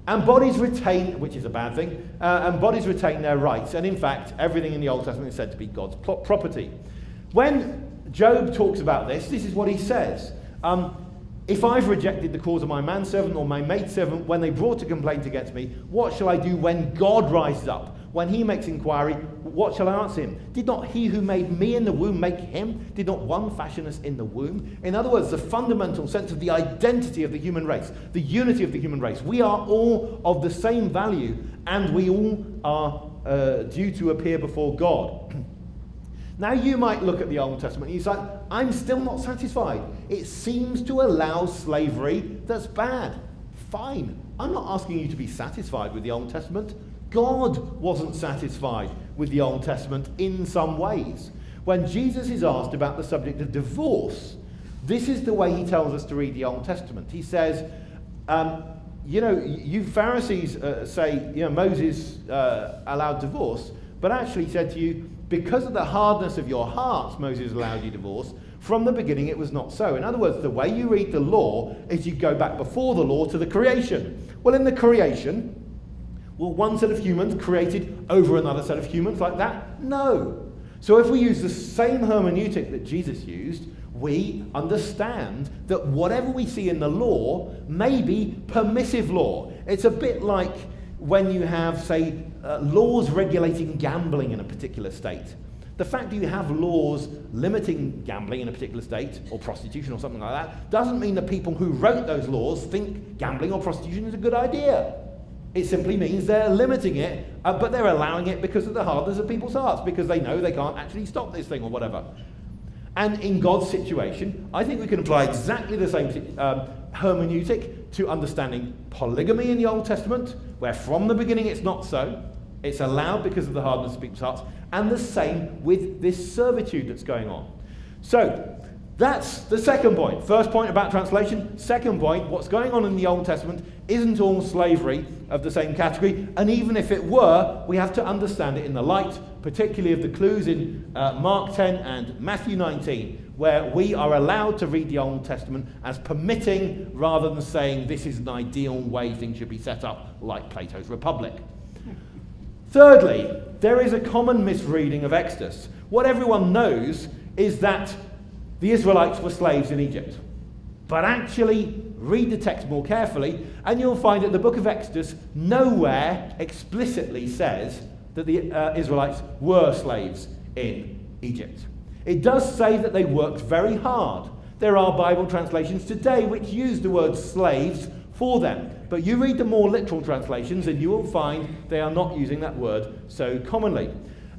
and bodies retain, which is a bad thing, and bodies retain their rights. And in fact, everything in the Old Testament is said to be God's property. When Job talks about this is what he says. If I've rejected the cause of my manservant or my maidservant when they brought a complaint against me, what shall I do when God rises up? When he makes inquiry, what shall I answer him? Did not he who made me in the womb make him? Did not one fashion us in the womb? In other words, the fundamental sense of the identity of the human race, the unity of the human race. We are all of the same value, and we all are due to appear before God. Now you might look at the Old Testament and you say, I'm still not satisfied. It seems to allow slavery that's bad. Fine. I'm not asking you to be satisfied with the Old Testament. God wasn't satisfied with the Old Testament in some ways. When Jesus is asked about the subject of divorce, this is the way he tells us to read the Old Testament. He says, you Pharisees say, Moses allowed divorce, but actually said to you, because of the hardness of your hearts, Moses allowed you divorce. From the beginning, it was not so. In other words, the way you read the law is you go back before the law to the creation. Well, in the creation, one set of humans created over another set of humans like that? No. So if we use the same hermeneutic that Jesus used, we understand that whatever we see in the law may be permissive law. It's a bit like when you have, say, laws regulating gambling in a particular state. The fact that you have laws limiting gambling in a particular state, or prostitution or something like that, doesn't mean the people who wrote those laws think gambling or prostitution is a good idea. It simply means they're limiting it, but they're allowing it because of the hardness of people's hearts, because they know they can't actually stop this thing or whatever. And in God's situation, I think we can apply exactly the same hermeneutic to understanding polygamy in the Old Testament, where from the beginning it's not so. It's allowed because of the hardness of people's hearts, and the same with this servitude that's going on. So, that's the second point. First point about translation. Second point, what's going on in the Old Testament isn't all slavery of the same category, and even if it were, we have to understand it in the light, particularly of the clues in Mark 10 and Matthew 19, where we are allowed to read the Old Testament as permitting rather than saying this is an ideal way things should be set up, like Plato's Republic. Thirdly, there is a common misreading of Exodus. What everyone knows is that the Israelites were slaves in Egypt. But actually, read the text more carefully, and you'll find that the book of Exodus nowhere explicitly says that the Israelites were slaves in Egypt. It does say that they worked very hard. There are Bible translations today which use the word slaves for them. But you read the more literal translations and you will find they are not using that word so commonly.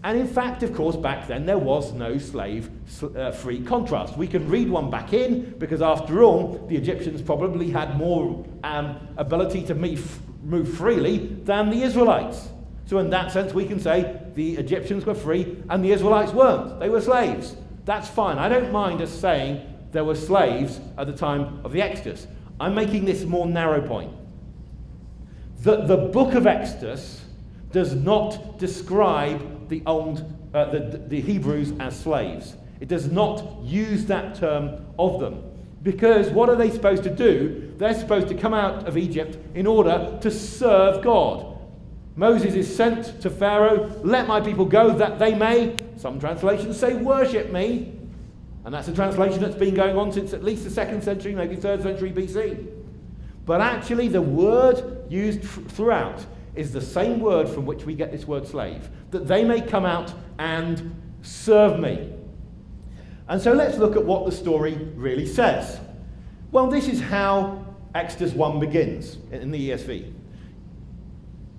And in fact, of course, back then there was no slave-free contrast. We can read one back in because, after all, the Egyptians probably had more ability to move freely than the Israelites. So in that sense, we can say the Egyptians were free and the Israelites weren't. They were slaves. That's fine. I don't mind us saying there were slaves at the time of the Exodus. I'm making this more narrow point. The book of Exodus does not describe the Hebrews as slaves. It does not use that term of them. Because what are they supposed to do? They're supposed to come out of Egypt in order to serve God. Moses is sent to Pharaoh, let my people go that they may, some translations say, worship me. And that's a translation that's been going on since at least the 2nd century, maybe 3rd century BC. But actually the word used throughout is the same word from which we get this word slave, that they may come out and serve me. And so let's look at what the story really says. Well, this is how Exodus 1 begins in the ESV.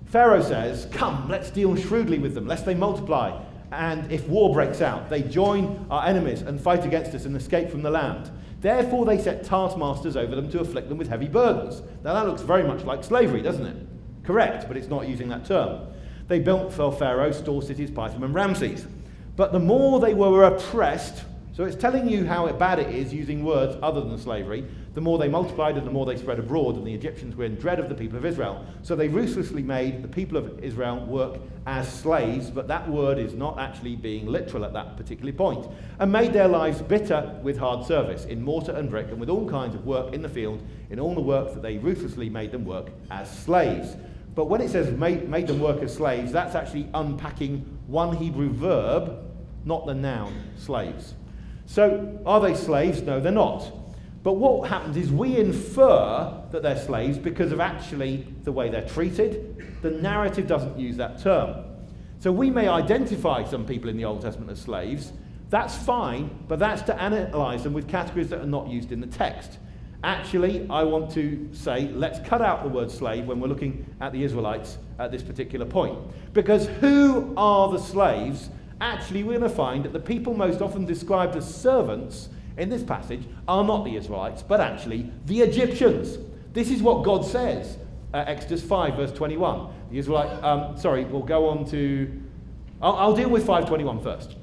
Pharaoh says, come, let's deal shrewdly with them, lest they multiply. And if war breaks out, they join our enemies and fight against us and escape from the land. Therefore they set taskmasters over them to afflict them with heavy burdens. Now that looks very much like slavery, doesn't it? Correct, but it's not using that term. They built for Pharaoh store cities, Pithom and Ramses. But the more they were oppressed, so it's telling you how bad it is using words other than slavery, the more they multiplied and the more they spread abroad, and the Egyptians were in dread of the people of Israel. So they ruthlessly made the people of Israel work as slaves, but that word is not actually being literal at that particular point, and made their lives bitter with hard service, in mortar and brick, and with all kinds of work in the field, in all the work that they ruthlessly made them work as slaves. But when it says made them work as slaves, that's actually unpacking one Hebrew verb, not the noun, slaves. So are they slaves? No, they're not. But what happens is we infer that they're slaves because of actually the way they're treated. The narrative doesn't use that term. So we may identify some people in the Old Testament as slaves. That's fine, but that's to analyze them with categories that are not used in the text. Actually, I want to say, let's cut out the word slave when we're looking at the Israelites at this particular point. Because who are the slaves? Actually, we're going to find that the people most often described as servants in this passage are not the Israelites, but actually the Egyptians. This is what God says, Exodus 5, verse 21. The Israelite, we'll go on to, I'll deal with 5:21 first.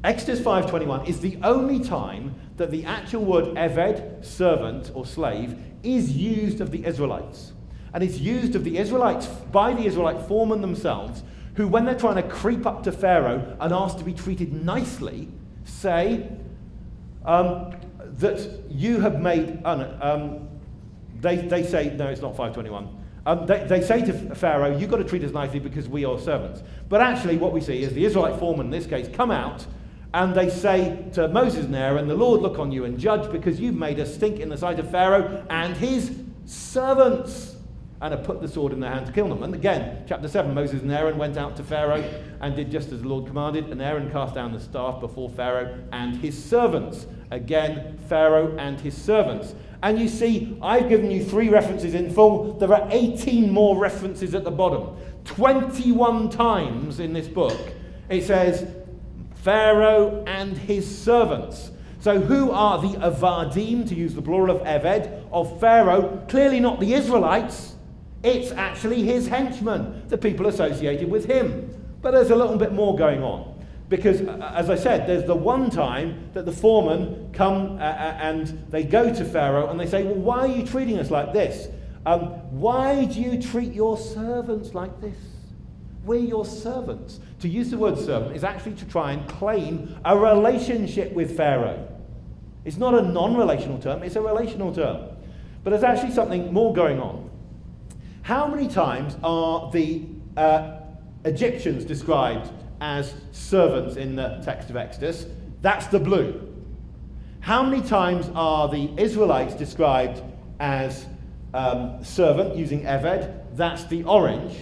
Exodus 5:21 is the only time that the actual word eved, servant or slave, is used of the Israelites. And it's used of the Israelites by the Israelite foremen themselves, who when they're trying to creep up to Pharaoh and ask to be treated nicely, say that you have made, they say, no, it's not 5:21. They say to Pharaoh, you've got to treat us nicely because we are servants. But actually what we see is the Israelite foremen in this case come out and they say to Moses and Aaron, the Lord look on you and judge because you've made us stink in the sight of Pharaoh and his servants, and have put the sword in their hand to kill them. And again, chapter 7, Moses and Aaron went out to Pharaoh and did just as the Lord commanded, and Aaron cast down the staff before Pharaoh and his servants. Again, Pharaoh and his servants. And you see, I've given you 3 references in full. There are 18 more references at the bottom. 21 times in this book, it says Pharaoh and his servants. So who are the avadim, to use the plural of eved, of Pharaoh? Clearly not the Israelites. It's actually his henchmen, the people associated with him. But there's a little bit more going on. Because, as I said, there's the one time that the foremen come and they go to Pharaoh and they say, well, why are you treating us like this? Why do you treat your servants like this? We're your servants. To use the word servant is actually to try and claim a relationship with Pharaoh. It's not a non-relational term, it's a relational term. But there's actually something more going on. How many times are the Egyptians described as servants in the text of Exodus? That's the blue. How many times are the Israelites described as servant, using eved? That's the orange.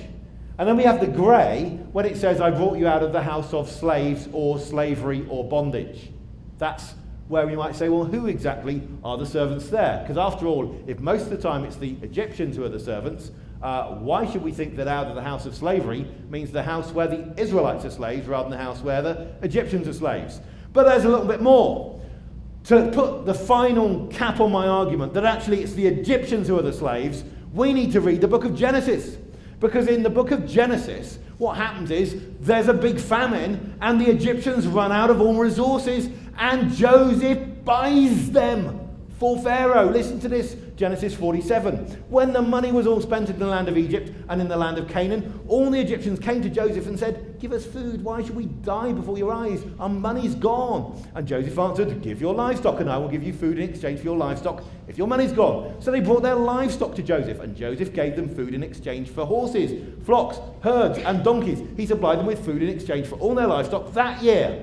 And then we have the grey when it says, I brought you out of the house of slaves or slavery or bondage. That's where we might say, well, who exactly are the servants there? Because after all, if most of the time it's the Egyptians who are the servants, why should we think that out of the house of slavery means the house where the Israelites are slaves rather than the house where the Egyptians are slaves? But there's a little bit more. To put the final cap on my argument that actually it's the Egyptians who are the slaves, we need to read the book of Genesis. Because in the book of Genesis, what happens is there's a big famine and the Egyptians run out of all resources and Joseph buys them for Pharaoh. Listen to this, Genesis 47. When the money was all spent in the land of Egypt and in the land of Canaan, all the Egyptians came to Joseph and said, "Give us food. Why should we die before your eyes? Our money's gone." And Joseph answered, "Give your livestock, and I will give you food in exchange for your livestock if your money's gone." So they brought their livestock to Joseph, and Joseph gave them food in exchange for horses, flocks, herds, and donkeys. He supplied them with food in exchange for all their livestock that year.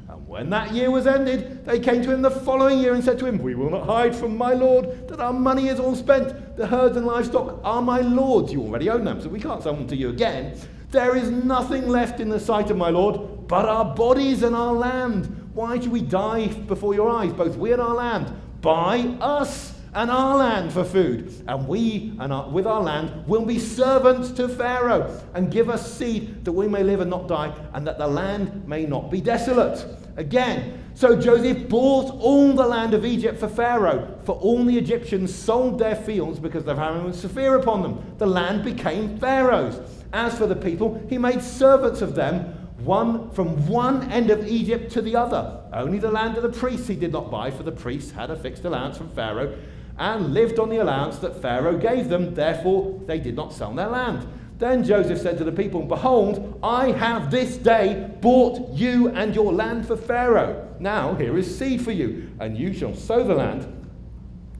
And when that year was ended, they came to him the following year and said to him, "We will not hide from my lord that our money is all spent. The herds and livestock are my lord's. You already own them, so we can't sell them to you again. There is nothing left in the sight of my lord but our bodies and our land. Why should we die before your eyes, both we and our land? Buy us and our land for food, and we and with our land will be servants to Pharaoh, and give us seed that we may live and not die, and that the land may not be desolate." Again, so Joseph bought all the land of Egypt for Pharaoh, for all the Egyptians sold their fields because the famine was severe upon them. The land became Pharaoh's. As for the people, he made servants of them, from one end of Egypt to the other. Only the land of the priests he did not buy, for the priests had a fixed allowance from Pharaoh and lived on the allowance that Pharaoh gave them. Therefore, they did not sell their land. Then Joseph said to the people, "Behold, I have this day bought you and your land for Pharaoh. Now here is seed for you, and you shall sow the land.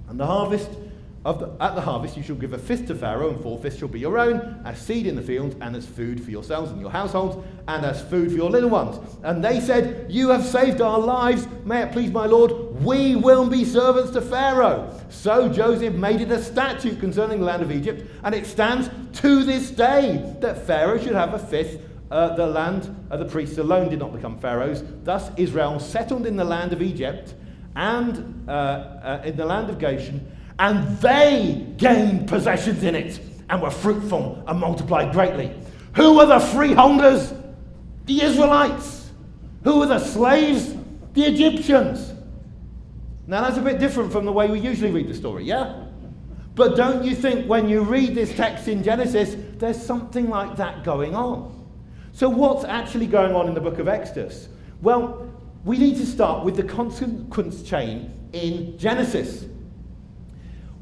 And at the harvest you shall give a fifth to Pharaoh, and 4/5 shall be your own, as seed in the field, and as food for yourselves and your households, and as food for your little ones." And they said, "You have saved our lives. May it please my lord, we will be servants to Pharaoh." So Joseph made it a statute concerning the land of Egypt, and it stands to this day, that Pharaoh should have a fifth. The land of the priests alone did not become Pharaoh's. Thus Israel settled in the land of Egypt and in the land of Goshen, and they gained possessions in it, and were fruitful and multiplied greatly. Who were the freeholders? The Israelites. Who were the slaves? The Egyptians. Now that's a bit different from the way we usually read the story, yeah? But don't you think when you read this text in Genesis, there's something like that going on? So what's actually going on in the book of Exodus? Well, we need to start with the consequence chain in Genesis.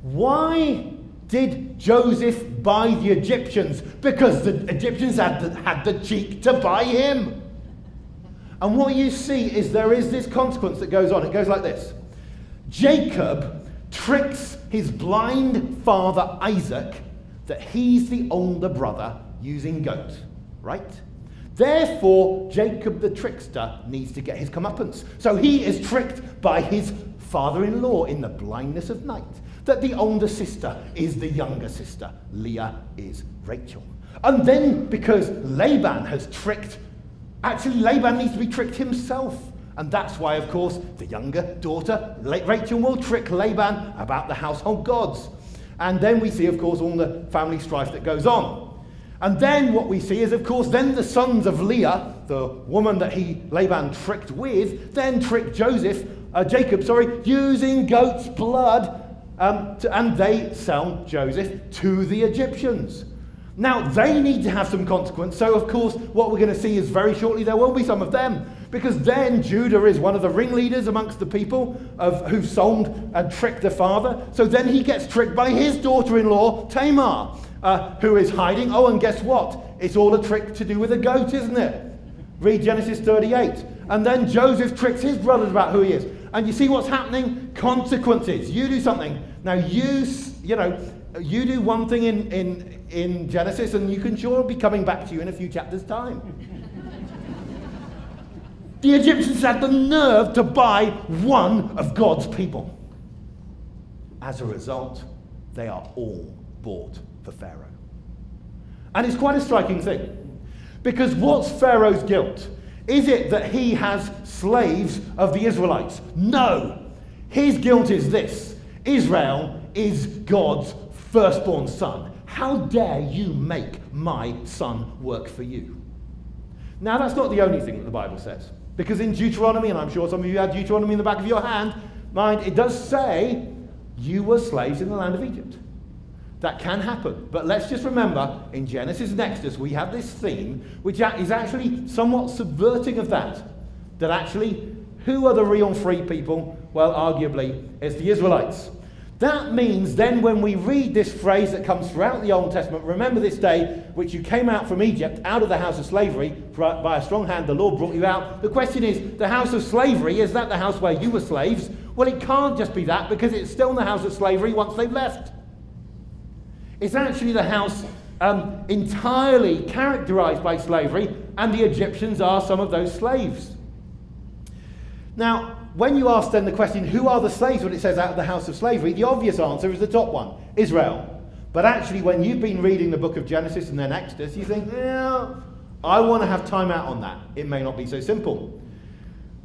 Why did Joseph buy the Egyptians? Because the Egyptians had the cheek to buy him. And what you see is there is this consequence that goes on. It goes like this. Jacob tricks his blind father Isaac that he's the older brother using goat, right? Therefore, Jacob the trickster needs to get his comeuppance. So he is tricked by his father-in-law in the blindness of night, that the older sister is the younger sister. Leah is Rachel. And then because Laban has tricked, actually Laban needs to be tricked himself. And that's why, of course, the younger daughter, Rachel, will trick Laban about the household gods. And then we see, of course, all the family strife that goes on. And then what we see is, of course, then the sons of Leah, the woman that Laban tricked with, then tricked Jacob, using goat's blood, and they sell Joseph to the Egyptians. Now, they need to have some consequence. So, of course, what we're going to see is very shortly there will be some of them. Because then Judah is one of the ringleaders amongst the people who sold and tricked the father. So then he gets tricked by his daughter-in-law, Tamar, who is hiding. Oh, and guess what? It's all a trick to do with a goat, isn't it? Read Genesis 38. And then Joseph tricks his brothers about who he is. And you see what's happening? Consequences. You do something. Now, you do one thing in Genesis, and you can sure be coming back to you in a few chapters' time. The Egyptians had the nerve to buy one of God's people. As a result, they are all bought for Pharaoh. And it's quite a striking thing. Because what's Pharaoh's guilt? Is it that he has slaves of the Israelites? No. His guilt is this. Israel is God's firstborn son. How dare you make my son work for you? Now, that's not the only thing that the Bible says. Because in Deuteronomy, and I'm sure some of you have Deuteronomy in the back of your mind, it does say you were slaves in the land of Egypt. That can happen. But let's just remember, in Genesis and Exodus, we have this theme, which is actually somewhat subverting of that. That actually, who are the real free people? Well, arguably, it's the Israelites. That means then when we read this phrase that comes throughout the Old Testament, remember this day which you came out from Egypt, out of the house of slavery, by a strong hand the Lord brought you out. The question is, the house of slavery, is that the house where you were slaves? Well, it can't just be that, because it's still in the house of slavery once they've left. It's actually the house entirely characterized by slavery, and the Egyptians are some of those slaves. Now, when you ask then the question, who are the slaves when it says out of the house of slavery, the obvious answer is the top one, Israel. But actually, when you've been reading the book of Genesis and then Exodus, you think, yeah, I want to have time out on that. It may not be so simple.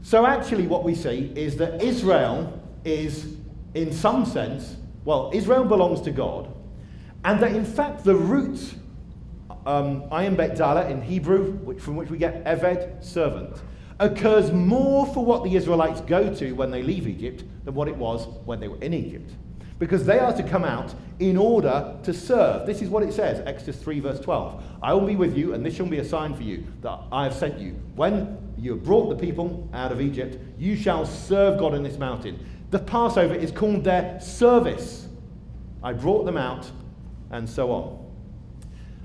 So actually what we see is that Israel is, in some sense, well, Israel belongs to God, and that in fact the root, Ayin Bet Dala in Hebrew, from which we get Eved, servant, occurs more for what the Israelites go to when they leave Egypt than what it was when they were in Egypt. Because they are to come out in order to serve. This is what it says, Exodus 3 verse 12. I will be with you, and this shall be a sign for you that I have sent you. When you have brought the people out of Egypt, you shall serve God in this mountain. The Passover is called their service. I brought them out, and so on.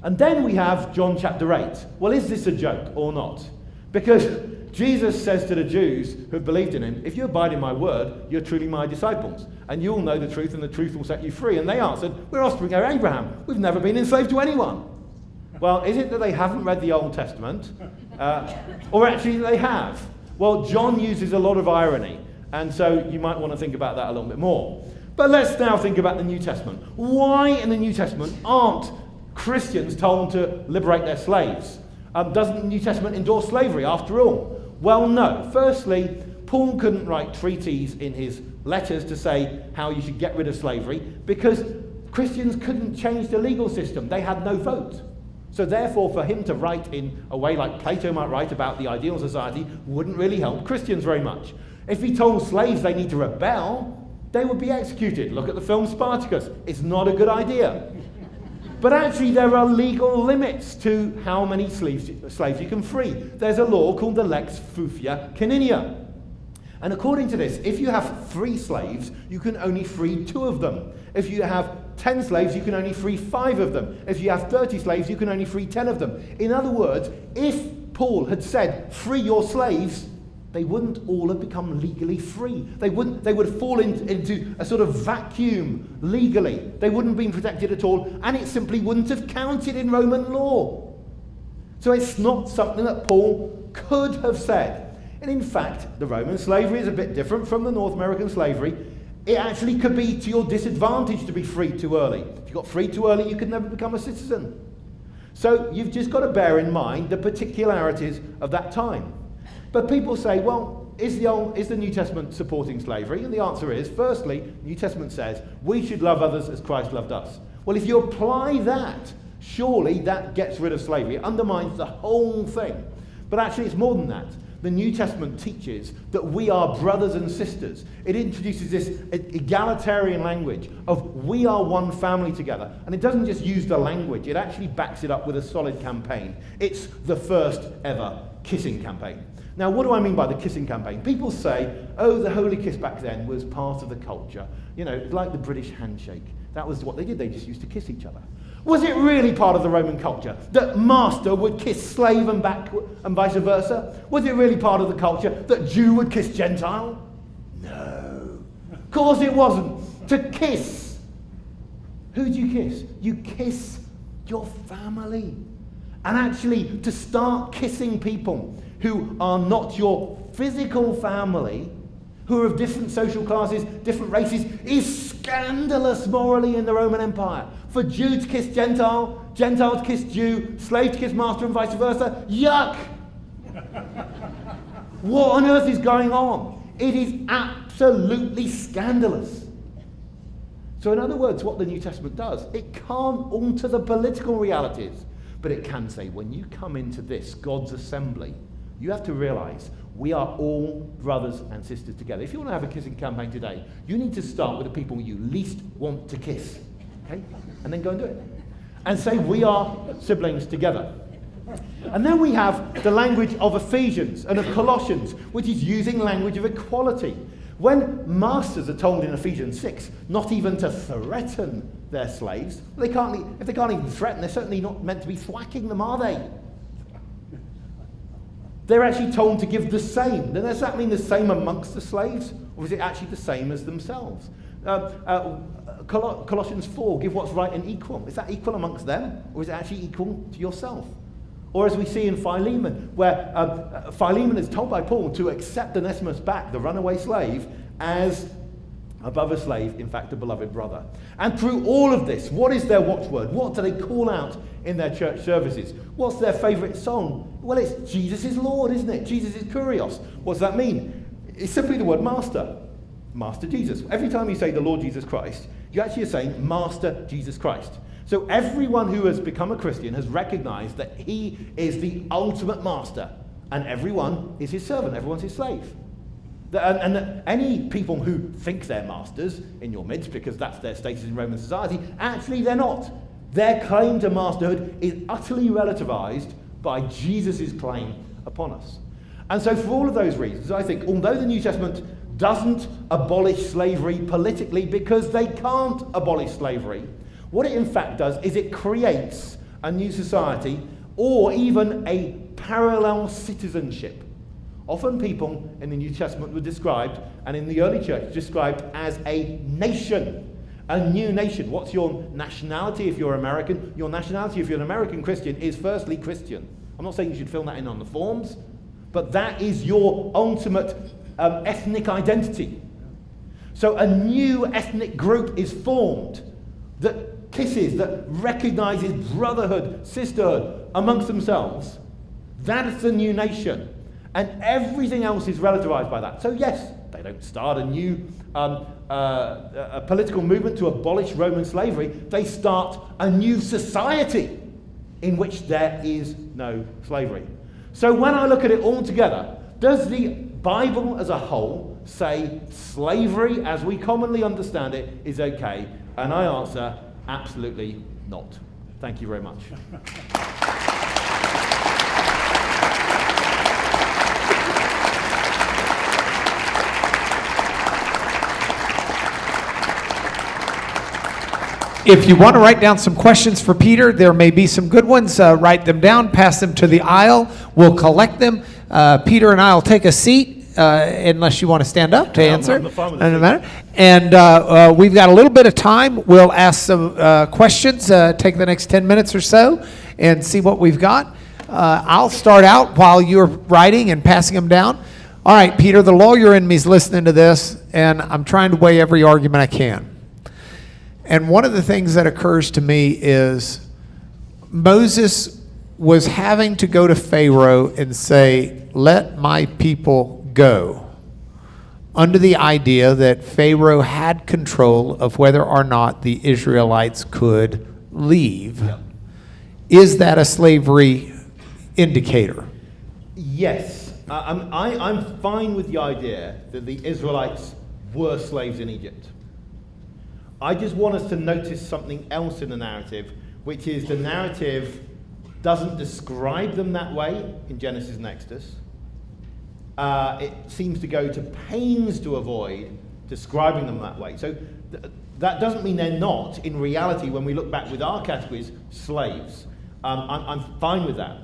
And then we have John chapter 8. Well, is this a joke or not? Because Jesus says to the Jews who have believed in him, if you abide in my word, you're truly my disciples, and you'll know the truth, and the truth will set you free. And they answered, we're offspring of Abraham. We've never been enslaved to anyone. Well, is it that they haven't read the Old Testament? Or actually they have? Well, John uses a lot of irony, and so you might want to think about that a little bit more. But let's now think about the New Testament. Why in the New Testament aren't Christians told to liberate their slaves? Doesn't the New Testament endorse slavery after all? Well, no. Firstly, Paul couldn't write treatises in his letters to say how you should get rid of slavery because Christians couldn't change the legal system. They had no vote. So therefore, for him to write in a way like Plato might write about the ideal society wouldn't really help Christians very much. If he told slaves they need to rebel, they would be executed. Look at the film Spartacus. It's not a good idea. But actually there are legal limits to how many slaves you can free. There's a law called the Lex Fufia Caninia. And according to this, if you have 3 slaves, you can only free 2 of them. If you have 10 slaves, you can only free 5 of them. If you have 30 slaves, you can only free 10 of them. In other words, if Paul had said, free your slaves, they wouldn't all have become legally free. They would fall into a sort of vacuum legally. They wouldn't have been protected at all, and it simply wouldn't have counted in Roman law. So it's not something that Paul could have said. And in fact, the Roman slavery is a bit different from the North American slavery. It actually could be to your disadvantage to be freed too early. If you got freed too early, you could never become a citizen. So you've just got to bear in mind the particularities of that time. But people say, well, is the New Testament supporting slavery? And the answer is, firstly, the New Testament says, we should love others as Christ loved us. Well, if you apply that, surely that gets rid of slavery. It undermines the whole thing. But actually, it's more than that. The New Testament teaches that we are brothers and sisters. It introduces this egalitarian language of we are one family together. And it doesn't just use the language, it actually backs it up with a solid campaign. It's the first ever kissing campaign. Now, what do I mean by the kissing campaign? People say, oh, the holy kiss back then was part of the culture. You know, like the British handshake. That was what they did. They just used to kiss each other. Was it really part of the Roman culture that master would kiss slave and back and vice versa? Was it really part of the culture that Jew would kiss Gentile? No. Of course it wasn't. To kiss. Who do you kiss? You kiss your family. And actually, to start kissing people who are not your physical family, who are of different social classes, different races, is scandalous morally in the Roman Empire. For Jew to kiss Gentile, Gentile to kiss Jew, slave to kiss master and vice versa, yuck! What on earth is going on? It is absolutely scandalous. So in other words, what the New Testament does, it can't alter the political realities, but it can say, when you come into this, God's assembly, you have to realize we are all brothers and sisters together. If you want to have a kissing campaign today, you need to start with the people you least want to kiss, okay? And then go and do it. And say we are siblings together. And then we have the language of Ephesians and of Colossians, which is using language of equality. When masters are told in Ephesians 6 not even to threaten their slaves, if they can't even threaten, they're certainly not meant to be thwacking them, are they? They're actually told to give the same. Then does that mean the same amongst the slaves? Or is it actually the same as themselves? Colossians 4, give what's right and equal. Is that equal amongst them? Or is it actually equal to yourself? Or as we see in Philemon, where Philemon is told by Paul to accept Onesimus back, the runaway slave, as above a slave, in fact, a beloved brother. And through all of this, what is their watchword? What do they call out in their church services? What's their favourite song? Well, it's Jesus is Lord, isn't it? Jesus is Kurios. What does that mean? It's simply the word master. Master Jesus. Every time you say the Lord Jesus Christ, you actually are saying Master Jesus Christ. So everyone who has become a Christian has recognized that he is the ultimate master, and everyone is his servant, everyone's his slave. And any people who think they're masters in your midst, because that's their status in Roman society, actually they're not. Their claim to masterhood is utterly relativized by Jesus' claim upon us. And so for all of those reasons, I think, although the New Testament doesn't abolish slavery politically, because they can't abolish slavery, what it in fact does is it creates a new society, or even a parallel citizenship. Often people in the New Testament were described, and in the early church, described as a nation, a new nation. What's your nationality if you're American? Your nationality if you're an American Christian is firstly Christian. I'm not saying you should fill that in on the forms, but that is your ultimate ethnic identity. So a new ethnic group is formed that kisses, that recognizes brotherhood, sisterhood amongst themselves. That is the new nation. And everything else is relativized by that. So yes, they don't start a new a political movement to abolish Roman slavery. They start a new society in which there is no slavery. So when I look at it all together, does the Bible as a whole say slavery as we commonly understand it is okay? And I answer, absolutely not. Thank you very much. If you want to write down some questions for Peter, there may be some good ones. Write them down, pass them to the aisle. We'll collect them. Peter and I will take a seat, unless you want to stand up to answer. Doesn't matter. And we've got a little bit of time. We'll ask some questions, take the next 10 minutes or so, and see what we've got. I'll start out while you're writing and passing them down. All right, Peter, the lawyer in me is listening to this, and I'm trying to weigh every argument I can. And one of the things that occurs to me is Moses was having to go to Pharaoh and say, let my people go, under the idea that Pharaoh had control of whether or not the Israelites could leave. Yeah. Is that a slavery indicator? Yes. I'm fine with the idea that the Israelites were slaves in Egypt. I just want us to notice something else in the narrative, which is the narrative doesn't describe them that way in Genesis and Exodus. It seems to go to pains to avoid describing them that way. So that doesn't mean they're not, in reality, when we look back with our categories, slaves. I'm fine with that.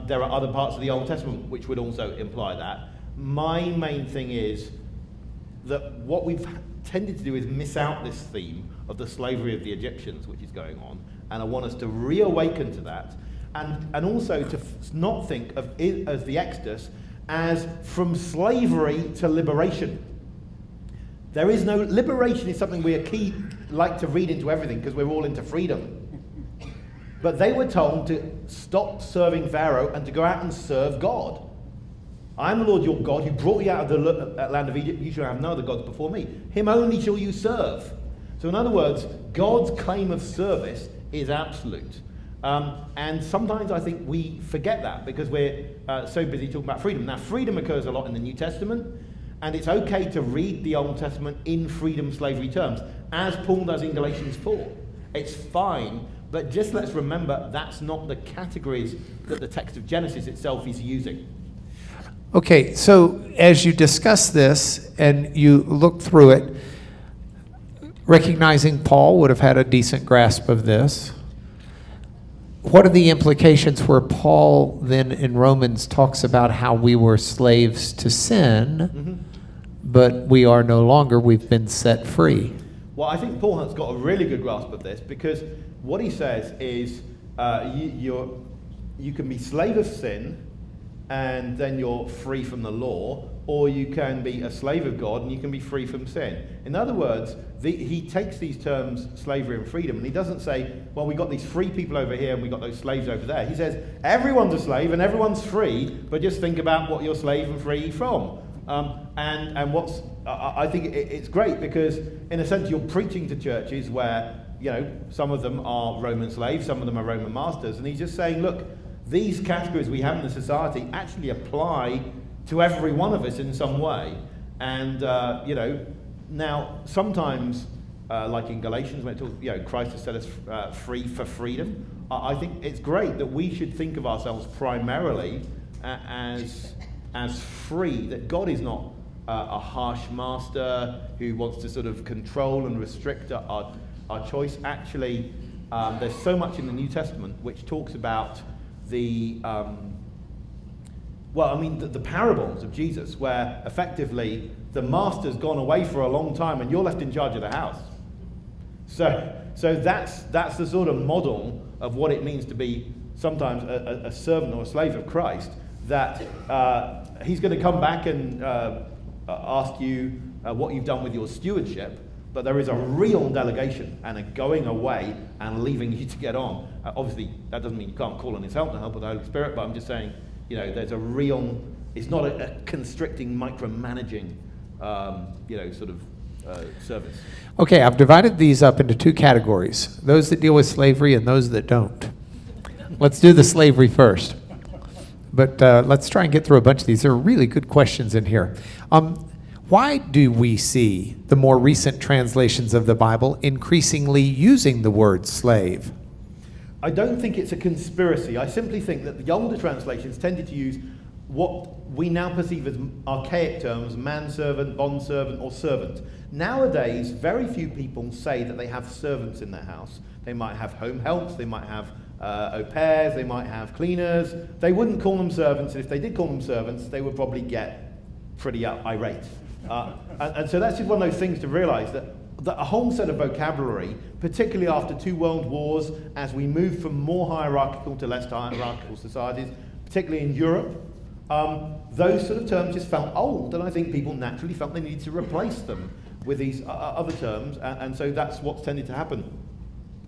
There are other parts of the Old Testament which would also imply that. My main thing is that what we've tended to do is miss out this theme of the slavery of the Egyptians, which is going on, and I want us to reawaken to that, and also to not think of it as the Exodus as from slavery to liberation. There is no liberation. Is something we like to read into everything because we're all into freedom. But they were told to stop serving Pharaoh and to go out and serve God. I am the Lord your God who brought you out of the land of Egypt. You shall have no other gods before me. Him only shall you serve. So in other words, God's claim of service is absolute. And sometimes I think we forget that because we're so busy talking about freedom. Now, freedom occurs a lot in the New Testament, and it's okay to read the Old Testament in freedom-slavery terms, as Paul does in Galatians 4. It's fine, but just let's remember that's not the categories that the text of Genesis itself is using. Okay, so as you discuss this and you look through it, recognizing Paul would have had a decent grasp of this, what are the implications where Paul then in Romans talks about how we were slaves to sin, but we are no longer, we've been set free? Well, I think Paul has got a really good grasp of this, because what he says is you can be slave of sin and then you're free from the law, or you can be a slave of God and you can be free from sin. In other words, he takes these terms, slavery and freedom, and he doesn't say, well, we got these free people over here and we got those slaves over there. He says, everyone's a slave and everyone's free, but just think about what you're slave and free from. I think it's great, because in a sense you're preaching to churches where, some of them are Roman slaves, some of them are Roman masters, and he's just saying, look, these categories we have in the society actually apply to every one of us in some way. And, now sometimes, like in Galatians, when it talks, Christ has set us free for freedom, I think it's great that we should think of ourselves primarily as free, that God is not a harsh master who wants to sort of control and restrict our choice. Actually, there's so much in the New Testament which talks about the parables of Jesus, where effectively the master's gone away for a long time and you're left in charge of the house. So that's the sort of model of what it means to be sometimes a servant or a slave of Christ, that he's going to come back and ask you what you've done with your stewardship, but there is a real delegation and a going away and leaving you to get on. Obviously, that doesn't mean you can't call on his help, the help of the Holy Spirit, but I'm just saying, there's a real, it's not a constricting, micromanaging, service. Okay, I've divided these up into two categories, those that deal with slavery and those that don't. Let's do the slavery first. But let's try and get through a bunch of these. There are really good questions in here. Why do we see the more recent translations of the Bible increasingly using the word slave? I don't think it's a conspiracy. I simply think that the older translations tended to use what we now perceive as archaic terms, manservant, bondservant, or servant. Nowadays, very few people say that they have servants in their house. They might have home helps, they might have au pairs, they might have cleaners. They wouldn't call them servants, and if they did call them servants, they would probably get pretty irate. And so that's just one of those things to realize, that a whole set of vocabulary, particularly after 2 world wars, as we move from more hierarchical to less hierarchical societies, particularly in Europe, those sort of terms just felt old, and I think people naturally felt they needed to replace them with these other terms, and so that's what's tended to happen.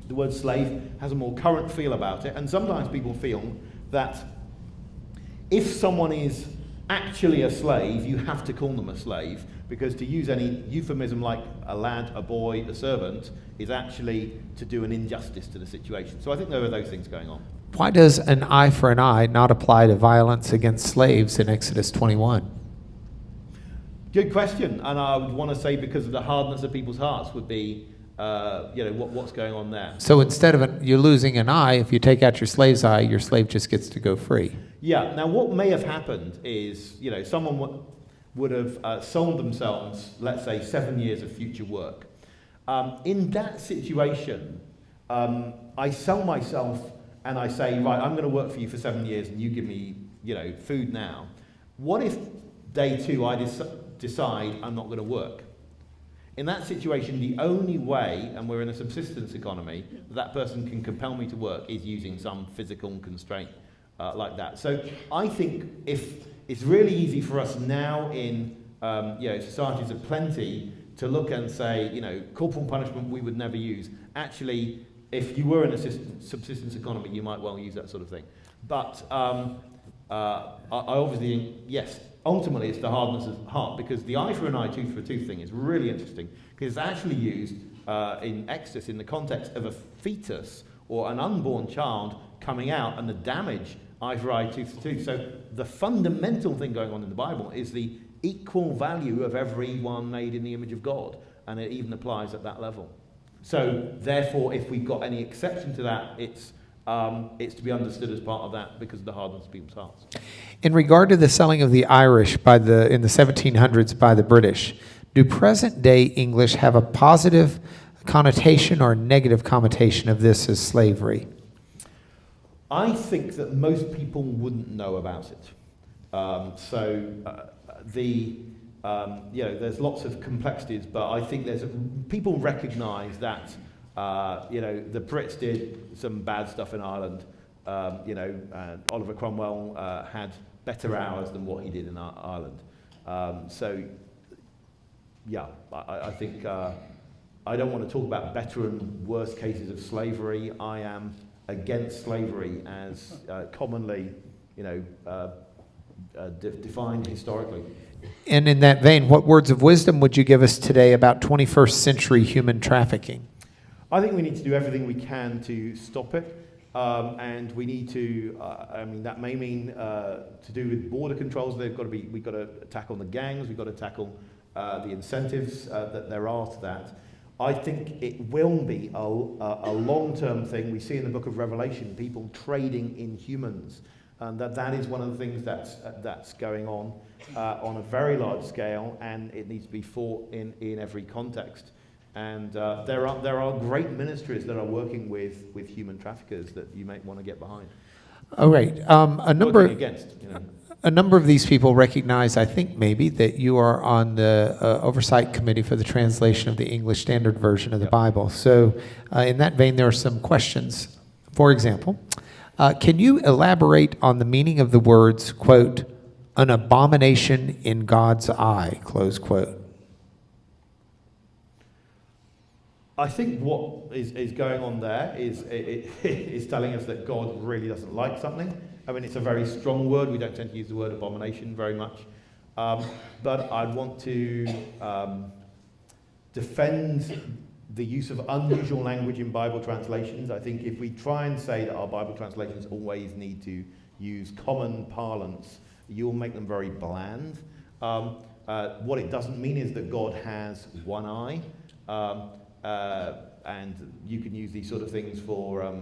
The word slave has a more current feel about it, and sometimes people feel that if someone is actually a slave, you have to call them a slave, because to use any euphemism like a lad, a boy, a servant, is actually to do an injustice to the situation. So I think there are those things going on. Why does an eye for an eye not apply to violence against slaves in Exodus 21? Good question, and I would want to say because of the hardness of people's hearts would be, what's going on there. So instead of you're losing an eye, if you take out your slave's eye, your slave just gets to go free. Yeah, now what may have happened is, someone would have sold themselves, let's say, 7 years of future work. In that situation, I sell myself and I say, right, I'm going to work for you for 7 years and you give me, food now. What if day 2 I decide I'm not going to work? In that situation, the only way, and we're in a subsistence economy, that person can compel me to work is using some physical constraint like that. So I think if it's really easy for us now in societies of plenty to look and say, corporal punishment we would never use. Actually, if you were in a subsistence economy, you might well use that sort of thing. But I obviously, yes, ultimately it's the hardness of heart, because the eye for an eye, tooth for a tooth thing is really interesting, because it's actually used in Exodus in the context of a fetus or an unborn child coming out, and the damage, eye for eye, tooth for tooth. So the fundamental thing going on in the Bible is the equal value of everyone made in the image of God, and it even applies at that level. So therefore, if we've got any exception to that, it's it's to be understood as part of that because of the hardness of people's hearts. In regard to the selling of the Irish in the 1700s by the British, do present-day English have a positive connotation or negative connotation of this as slavery? I think that most people wouldn't know about it. There's lots of complexities, but I think people recognise that the Brits did some bad stuff in Ireland. Oliver Cromwell had better hours than what he did in Ireland. I think I don't want to talk about better and worse cases of slavery. I am against slavery as commonly, defined historically. And in that vein, what words of wisdom would you give us today about 21st century human trafficking? I think we need to do everything we can to stop it. And we need to, that may mean to do with border controls. We've got to tackle the gangs, we've got to tackle the incentives that there are to that. I think it will be a long-term thing. We see in the book of Revelation people trading in humans, and that is one of the things that's going on a very large scale, and it needs to be fought in every context. And there are great ministries that are working with human traffickers that you might want to get behind. All right. A number of these people recognize, I think maybe, that you are on the oversight committee for the translation of the English Standard Version of the Bible. So in that vein, there are some questions. For example, can you elaborate on the meaning of the words, quote, an abomination in God's eye, close quote? I think what is going on there is telling us that God really doesn't like something. I mean, it's a very strong word. We don't tend to use the word abomination very much. But I'd want to defend the use of unusual language in Bible translations. I think if we try and say that our Bible translations always need to use common parlance, you'll make them very bland. What it doesn't mean is that God has one eye. And you can use these sort of things for,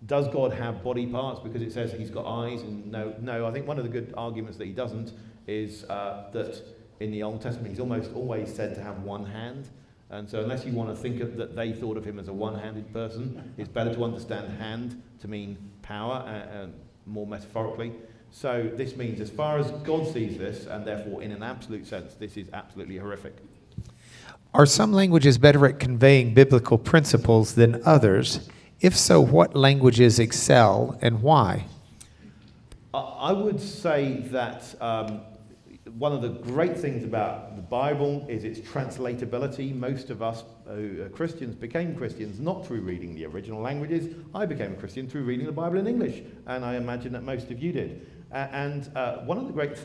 does God have body parts because it says he's got eyes? And no. I think one of the good arguments that he doesn't is that in the Old Testament he's almost always said to have one hand. And so unless you want to think that they thought of him as a one-handed person, it's better to understand hand to mean power, more metaphorically. So this means as far as God sees this, and therefore in an absolute sense, this is absolutely horrific. Are some languages better at conveying biblical principles than others? If so, what languages excel and why? I would say that one of the great things about the Bible is its translatability. Most of us who are Christians became Christians not through reading the original languages. I became a Christian through reading the Bible in English, and I imagine that most of you did. And one of the great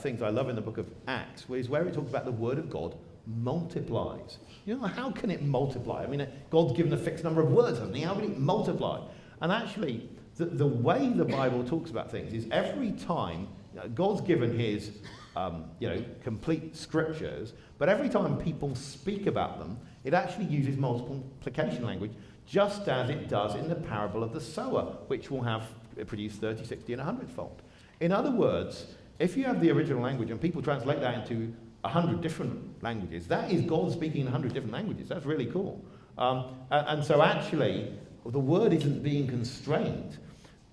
things I love in the book of Acts is where it talks about the Word of God multiplies. How can it multiply? I mean, God's given a fixed number of words, hasn't he? How can it multiply? And actually, the way the Bible talks about things is every time God's given his, complete scriptures, but every time people speak about them, it actually uses multiplication language, just as it does in the parable of the sower, which will have produced 30, 60, and 100-fold. In other words, if you have the original language and people translate that into 100 different languages, that is God speaking in 100 different languages. That's really cool. And so actually, the word isn't being constrained.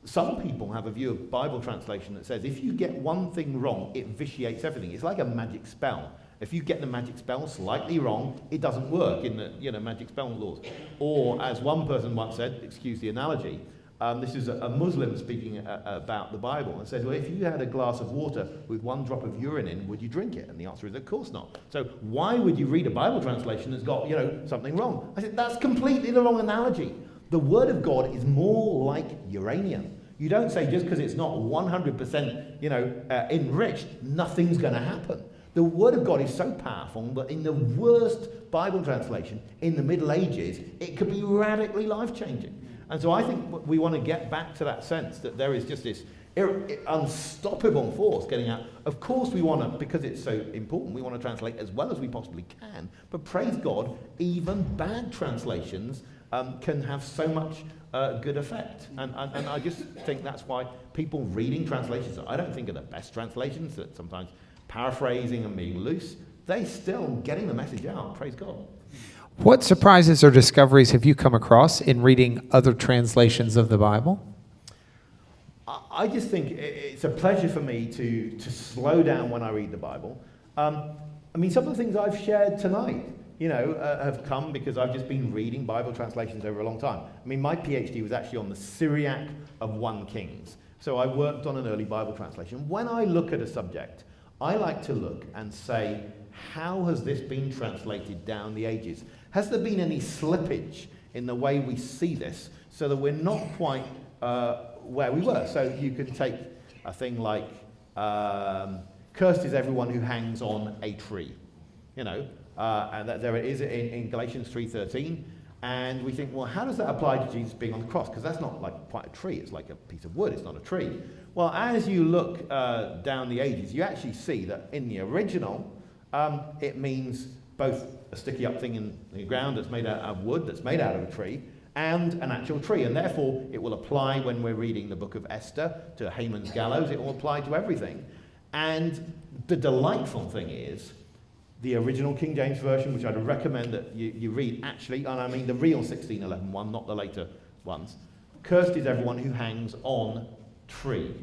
Some people have a view of Bible translation that says if you get one thing wrong, it vitiates everything. It's like a magic spell. If you get the magic spell slightly wrong, it doesn't work in the magic spell laws. Or as one person once said, excuse the analogy, this is a Muslim speaking about the Bible and said, well, if you had a glass of water with one drop of urine in, would you drink it? And the answer is, of course not. So why would you read a Bible translation that's got, something wrong? I said, that's completely the wrong analogy. The Word of God is more like uranium. You don't say just because it's not 100%, enriched, nothing's going to happen. The Word of God is so powerful that in the worst Bible translation, in the Middle Ages, it could be radically life-changing. And so I think we want to get back to that sense that there is just this unstoppable force getting out. Of course we want to, because it's so important, we want to translate as well as we possibly can. But praise God, even bad translations can have so much good effect. And I just think that's why people reading translations, I don't think are the best translations, that sometimes paraphrasing and being loose, they still getting the message out, praise God. What surprises or discoveries have you come across in reading other translations of the Bible? I just think it's a pleasure for me to slow down when I read the Bible. I mean, some of the things I've shared tonight, have come because I've just been reading Bible translations over a long time. I mean, my PhD was actually on the Syriac of 1 Kings. So I worked on an early Bible translation. When I look at a subject, I like to look and say, how has this been translated down the ages? Has there been any slippage in the way we see this so that we're not quite where we were? So you can take a thing like, cursed is everyone who hangs on a tree, and that there it is in Galatians 3:13, and we think, well, how does that apply to Jesus being on the cross? Because that's not like quite a tree, it's like a piece of wood, it's not a tree. Well, as you look down the ages, you actually see that in the original, it means both a sticky up thing in the ground that's made out of wood, that's made out of a tree, and an actual tree, and therefore it will apply when we're reading the book of Esther to Haman's gallows, it will apply to everything. And the delightful thing is, the original King James Version, which I'd recommend that you read actually, and I mean the real 1611 one, not the later ones. Cursed is everyone who hangs on tree.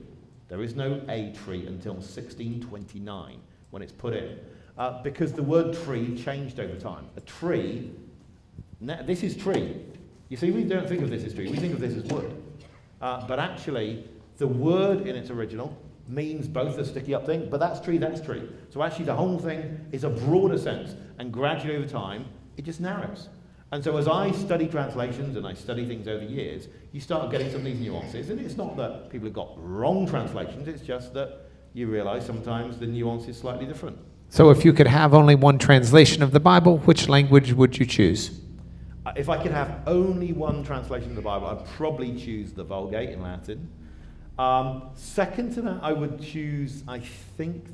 There is no a tree until 1629 when it's put in. Because the word tree changed over time. A tree, this is tree. You see, we don't think of this as tree, we think of this as wood. But actually, the word in its original means both a sticky up thing, but that's tree. So actually the whole thing is a broader sense, and gradually over time, it just narrows. And so as I study translations and I study things over years, you start getting some of these nuances, and it's not that people have got wrong translations, it's just that you realize sometimes the nuance is slightly different. So if you could have only one translation of the Bible, which language would you choose? If I could have only one translation of the Bible, I'd probably choose the Vulgate in Latin. Second to that, I would choose, I think,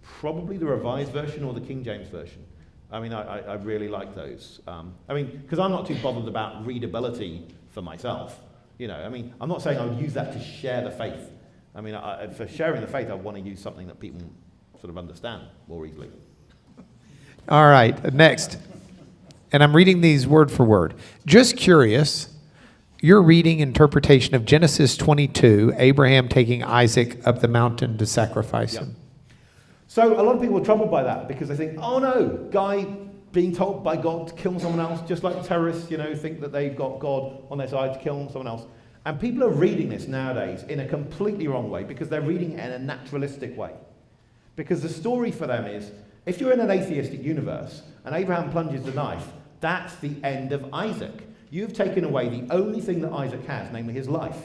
probably the Revised Version or the King James Version. I mean, I really like those. Because I'm not too bothered about readability for myself. I'm not saying I would use that to share the faith. I mean, for sharing the faith, I want to use something that people sort of understand more easily. All right, next. And I'm reading these word for word. Just curious, your reading interpretation of Genesis 22, Abraham taking Isaac up the mountain to sacrifice him. So a lot of people are troubled by that because they think, oh no, guy being told by God to kill someone else, just like terrorists, think that they've got God on their side to kill someone else. And people are reading this nowadays in a completely wrong way because they're reading it in a naturalistic way. Because the story for them is, if you're in an atheistic universe and Abraham plunges the knife, that's the end of Isaac. You've taken away the only thing that Isaac has, namely his life.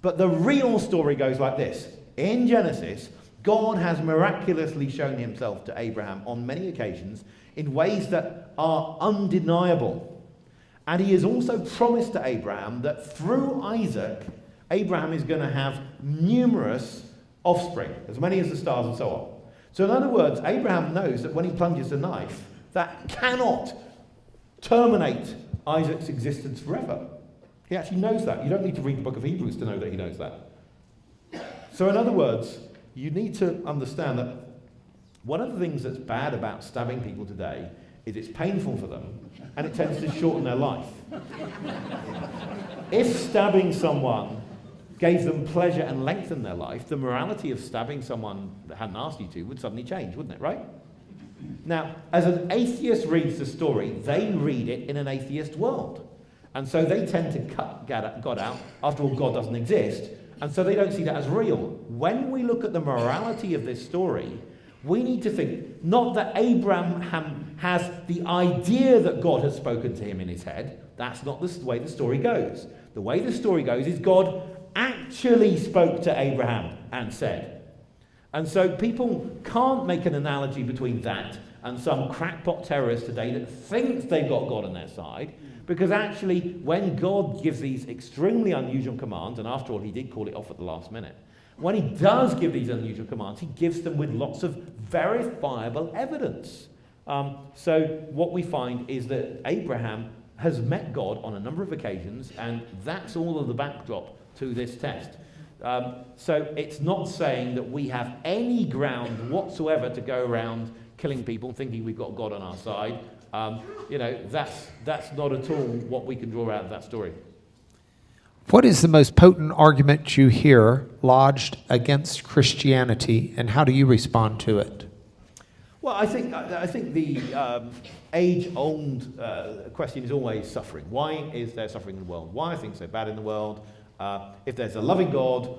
But the real story goes like this. In Genesis, God has miraculously shown himself to Abraham on many occasions in ways that are undeniable. And he has also promised to Abraham that through Isaac, Abraham is going to have numerous offspring, as many as the stars and so on. So in other words, Abraham knows that when he plunges the knife, that cannot terminate Isaac's existence forever. He actually knows that. You don't need to read the book of Hebrews to know that he knows that. So in other words, you need to understand that one of the things that's bad about stabbing people today is it's painful for them and it tends to shorten their life. If stabbing someone gave them pleasure and lengthened their life, the morality of stabbing someone that hadn't asked you to would suddenly change, wouldn't it, right? Now, as an atheist reads the story, they read it in an atheist world. And so they tend to cut God out. After all, God doesn't exist. And so they don't see that as real. When we look at the morality of this story, we need to think not that Abraham has the idea that God has spoken to him in his head. That's not the way the story goes. The way the story goes is God actually spoke to Abraham and said. And so people can't make an analogy between that and some crackpot terrorist today that thinks they've got God on their side, because actually when God gives these extremely unusual commands, and after all he did call it off at the last minute, when he does give these unusual commands, he gives them with lots of verifiable evidence. So what we find is that Abraham has met God on a number of occasions, and that's all of the backdrop to this test. So it's not saying that we have any ground whatsoever to go around killing people thinking we've got God on our side. That's not at all what we can draw out of that story. What is the most potent argument you hear lodged against Christianity, and how do you respond to it? Well, I think the age-old question is always suffering. Why is there suffering in the world? Why are things so bad in the world? If there's a loving God,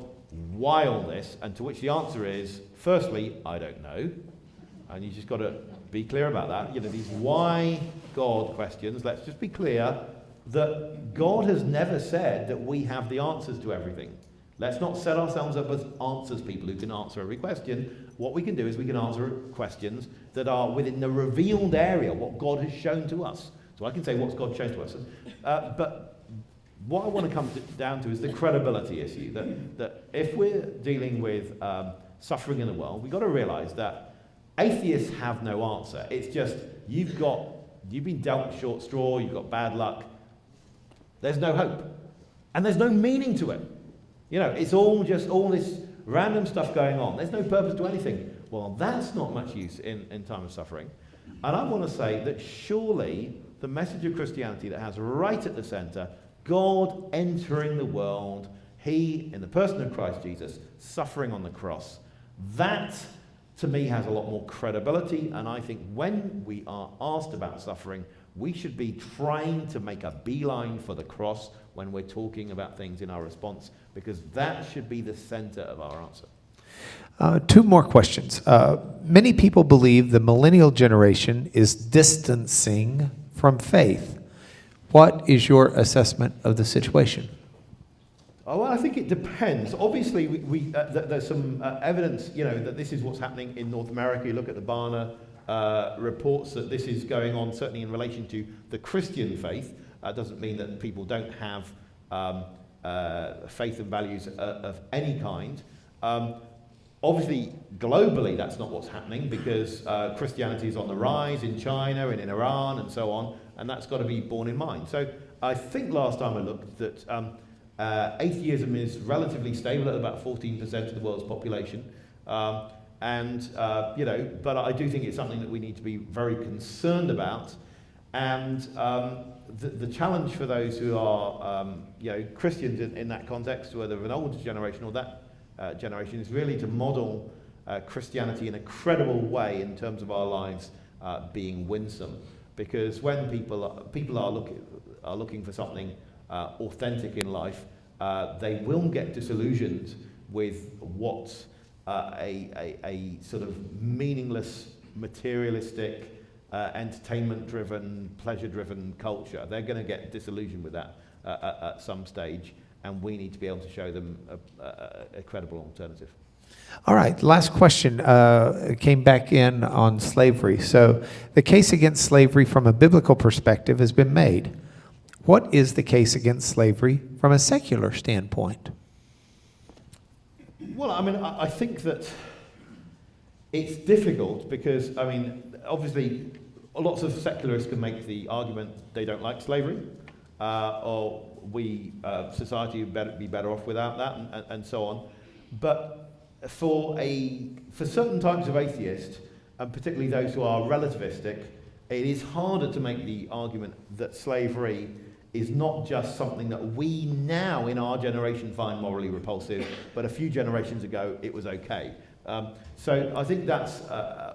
why all this? And to which the answer is, firstly, I don't know. And you just got to be clear about that. These why God questions, let's just be clear that God has never said that we have the answers to everything. Let's not set ourselves up as answers people who can answer every question. What we can do is we can answer questions that are within the revealed area, what God has shown to us. So I can say what's God shown to us. But what I want to come down to is the credibility issue, that if we're dealing with suffering in the world, we've got to realize that atheists have no answer. It's just, you've been dealt a short straw, you've got bad luck, there's no hope. And there's no meaning to it. It's all just all this random stuff going on. There's no purpose to anything. Well, that's not much use in time of suffering. And I want to say that surely the message of Christianity that has right at the center God entering the world, he, in the person of Christ Jesus, suffering on the cross, that to me has a lot more credibility. And I think when we are asked about suffering, we should be trying to make a beeline for the cross when we're talking about things in our response, because that should be the center of our answer. Two more questions. Many people believe the millennial generation is distancing from faith. What is your assessment of the situation? Oh, well, I think it depends. Obviously, there's some evidence, that this is what's happening in North America. You look at the Barna reports that this is going on, certainly in relation to the Christian faith. Doesn't mean that people don't have faith and values of any kind. Obviously, globally, that's not what's happening, because Christianity is on the rise in China and in Iran and so on, and that's got to be borne in mind. So I think last time I looked that atheism is relatively stable at about 14% of the world's population. But I do think it's something that we need to be very concerned about. And the challenge for those who are Christians in that context, whether of an older generation or that generation, is really to model Christianity in a credible way in terms of our lives being winsome. Because when people are looking for something authentic in life, they will get disillusioned with what a sort of meaningless, materialistic, entertainment-driven, pleasure-driven culture. They're going to get disillusioned with that at some stage, and we need to be able to show them a credible alternative. All right, last question came back in on slavery. So the case against slavery from a biblical perspective has been made. What is the case against slavery from a secular standpoint? Well, I think that it's difficult because, obviously, lots of secularists can make the argument they don't like slavery, or society would be better off without that, and so on. But for certain types of atheists, and particularly those who are relativistic, it is harder to make the argument that slavery is not just something that we now in our generation find morally repulsive, but a few generations ago it was okay. So I think that's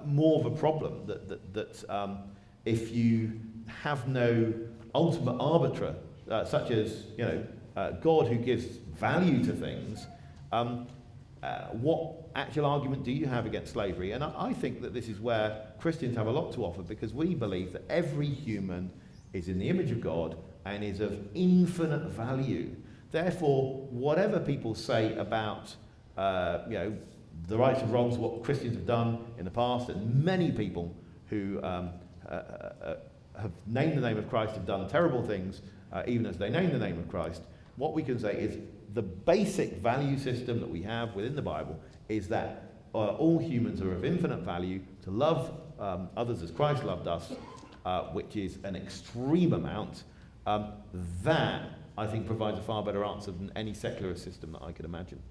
more of a problem, that if you have no ultimate arbiter, such as God, who gives value to things, what actual argument do you have against slavery? And I think that this is where Christians have a lot to offer, because we believe that every human is in the image of God and is of infinite value. Therefore, whatever people say about the rights and wrongs of what Christians have done in the past, and many people who have named the name of Christ have done terrible things, even as they name the name of Christ, what we can say is the basic value system that we have within the Bible is that all humans are of infinite value, to love others as Christ loved us, which is an extreme amount, That, I think, provides a far better answer than any secularist system that I could imagine.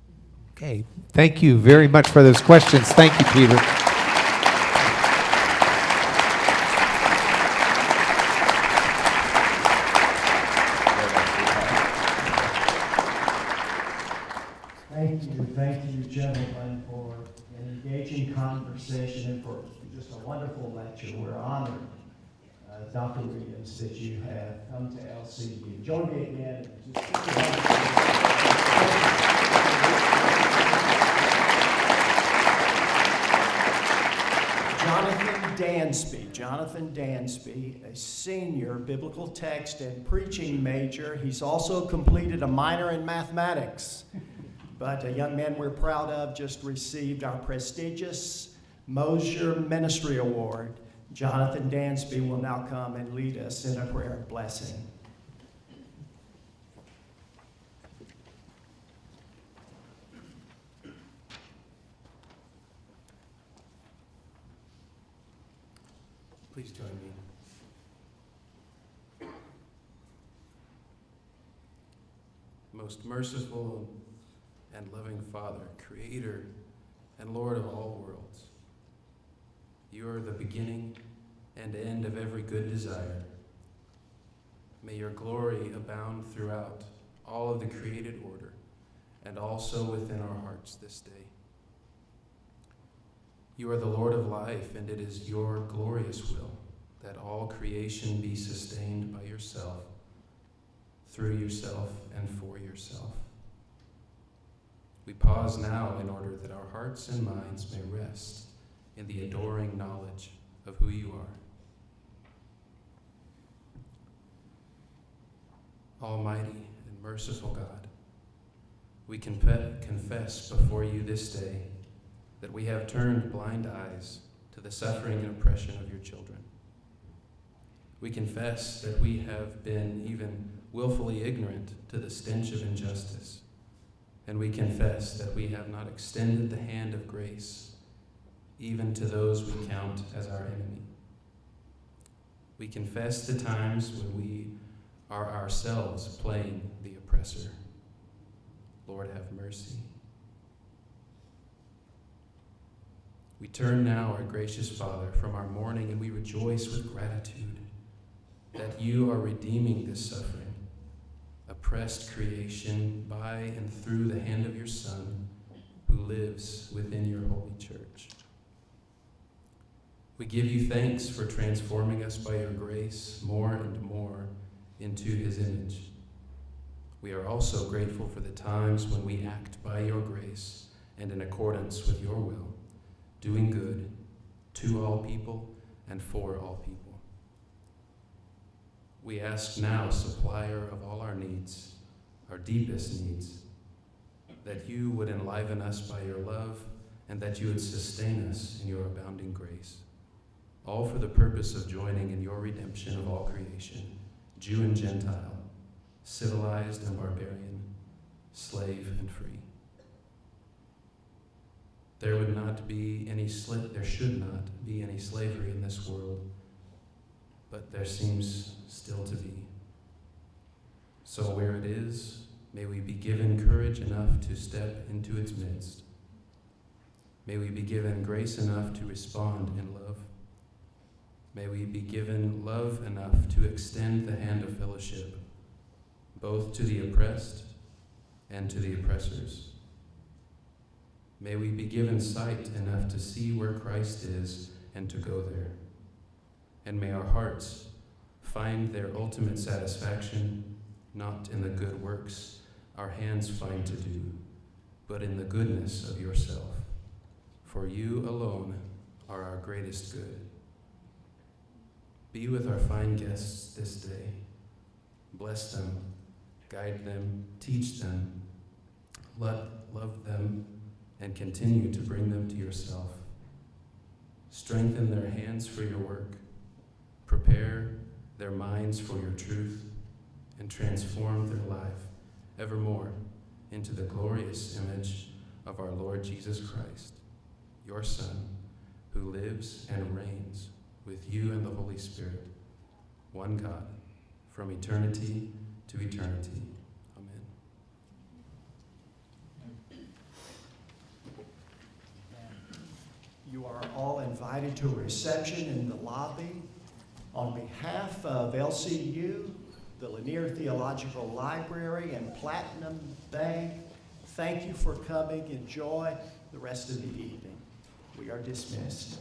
Okay, thank you very much for those questions. Thank you, Peter. Thank you, gentlemen, for an engaging conversation and for just a wonderful lecture. We're honored, Dr. Williams, that you have come to LCU. Join me again. Jonathan Dansby, a senior biblical text and preaching major. He's also completed a minor in mathematics. But a young man we're proud of just received our prestigious Mosier Ministry Award. Jonathan Dansby will now come and lead us in a prayer of blessing. Please join me. Most merciful and loving Father, Creator and Lord of all worlds, you are the beginning and end of every good desire. May your glory abound throughout all of the created order and also within our hearts this day. You are the Lord of life, and it is your glorious will that all creation be sustained by yourself, through yourself, and for yourself. We pause now in order that our hearts and minds may rest in the adoring knowledge of who you are. Almighty and merciful God, we confess before you this day that we have turned blind eyes to the suffering and oppression of your children. We confess that we have been even willfully ignorant to the stench of injustice. And we confess that we have not extended the hand of grace even to those we count as our enemy. We confess the times when we are ourselves playing the oppressor. Lord, have mercy. We turn now, our gracious Father, from our mourning, and we rejoice with gratitude that you are redeeming this suffering, oppressed creation by and through the hand of your Son, who lives within your holy church. We give you thanks for transforming us by your grace more and more into his image. We are also grateful for the times when we act by your grace and in accordance with your will, doing good to all people and for all people. We ask now, supplier of all our needs, our deepest needs, that you would enliven us by your love and that you would sustain us in your abounding grace, all for the purpose of joining in your redemption of all creation, Jew and Gentile, civilized and barbarian, slave and free. There should not be any slavery in this world, but there seems still to be. So where it is, may we be given courage enough to step into its midst. May we be given grace enough to respond in love. May we be given love enough to extend the hand of fellowship, both to the oppressed and to the oppressors. May we be given sight enough to see where Christ is and to go there. And may our hearts find their ultimate satisfaction not in the good works our hands find to do, but in the goodness of yourself. For you alone are our greatest good. Be with our fine guests this day. Bless them, guide them, teach them, love them, and continue to bring them to yourself. Strengthen their hands for your work. Prepare their minds for your truth, and transform their life evermore into the glorious image of our Lord Jesus Christ, your Son, who lives and reigns with you and the Holy Spirit, one God, from eternity to eternity. Amen. You are all invited to a reception in the lobby. On behalf of LCU, the Lanier Theological Library, and Platinum Bank, thank you for coming. Enjoy the rest of the evening. We are dismissed.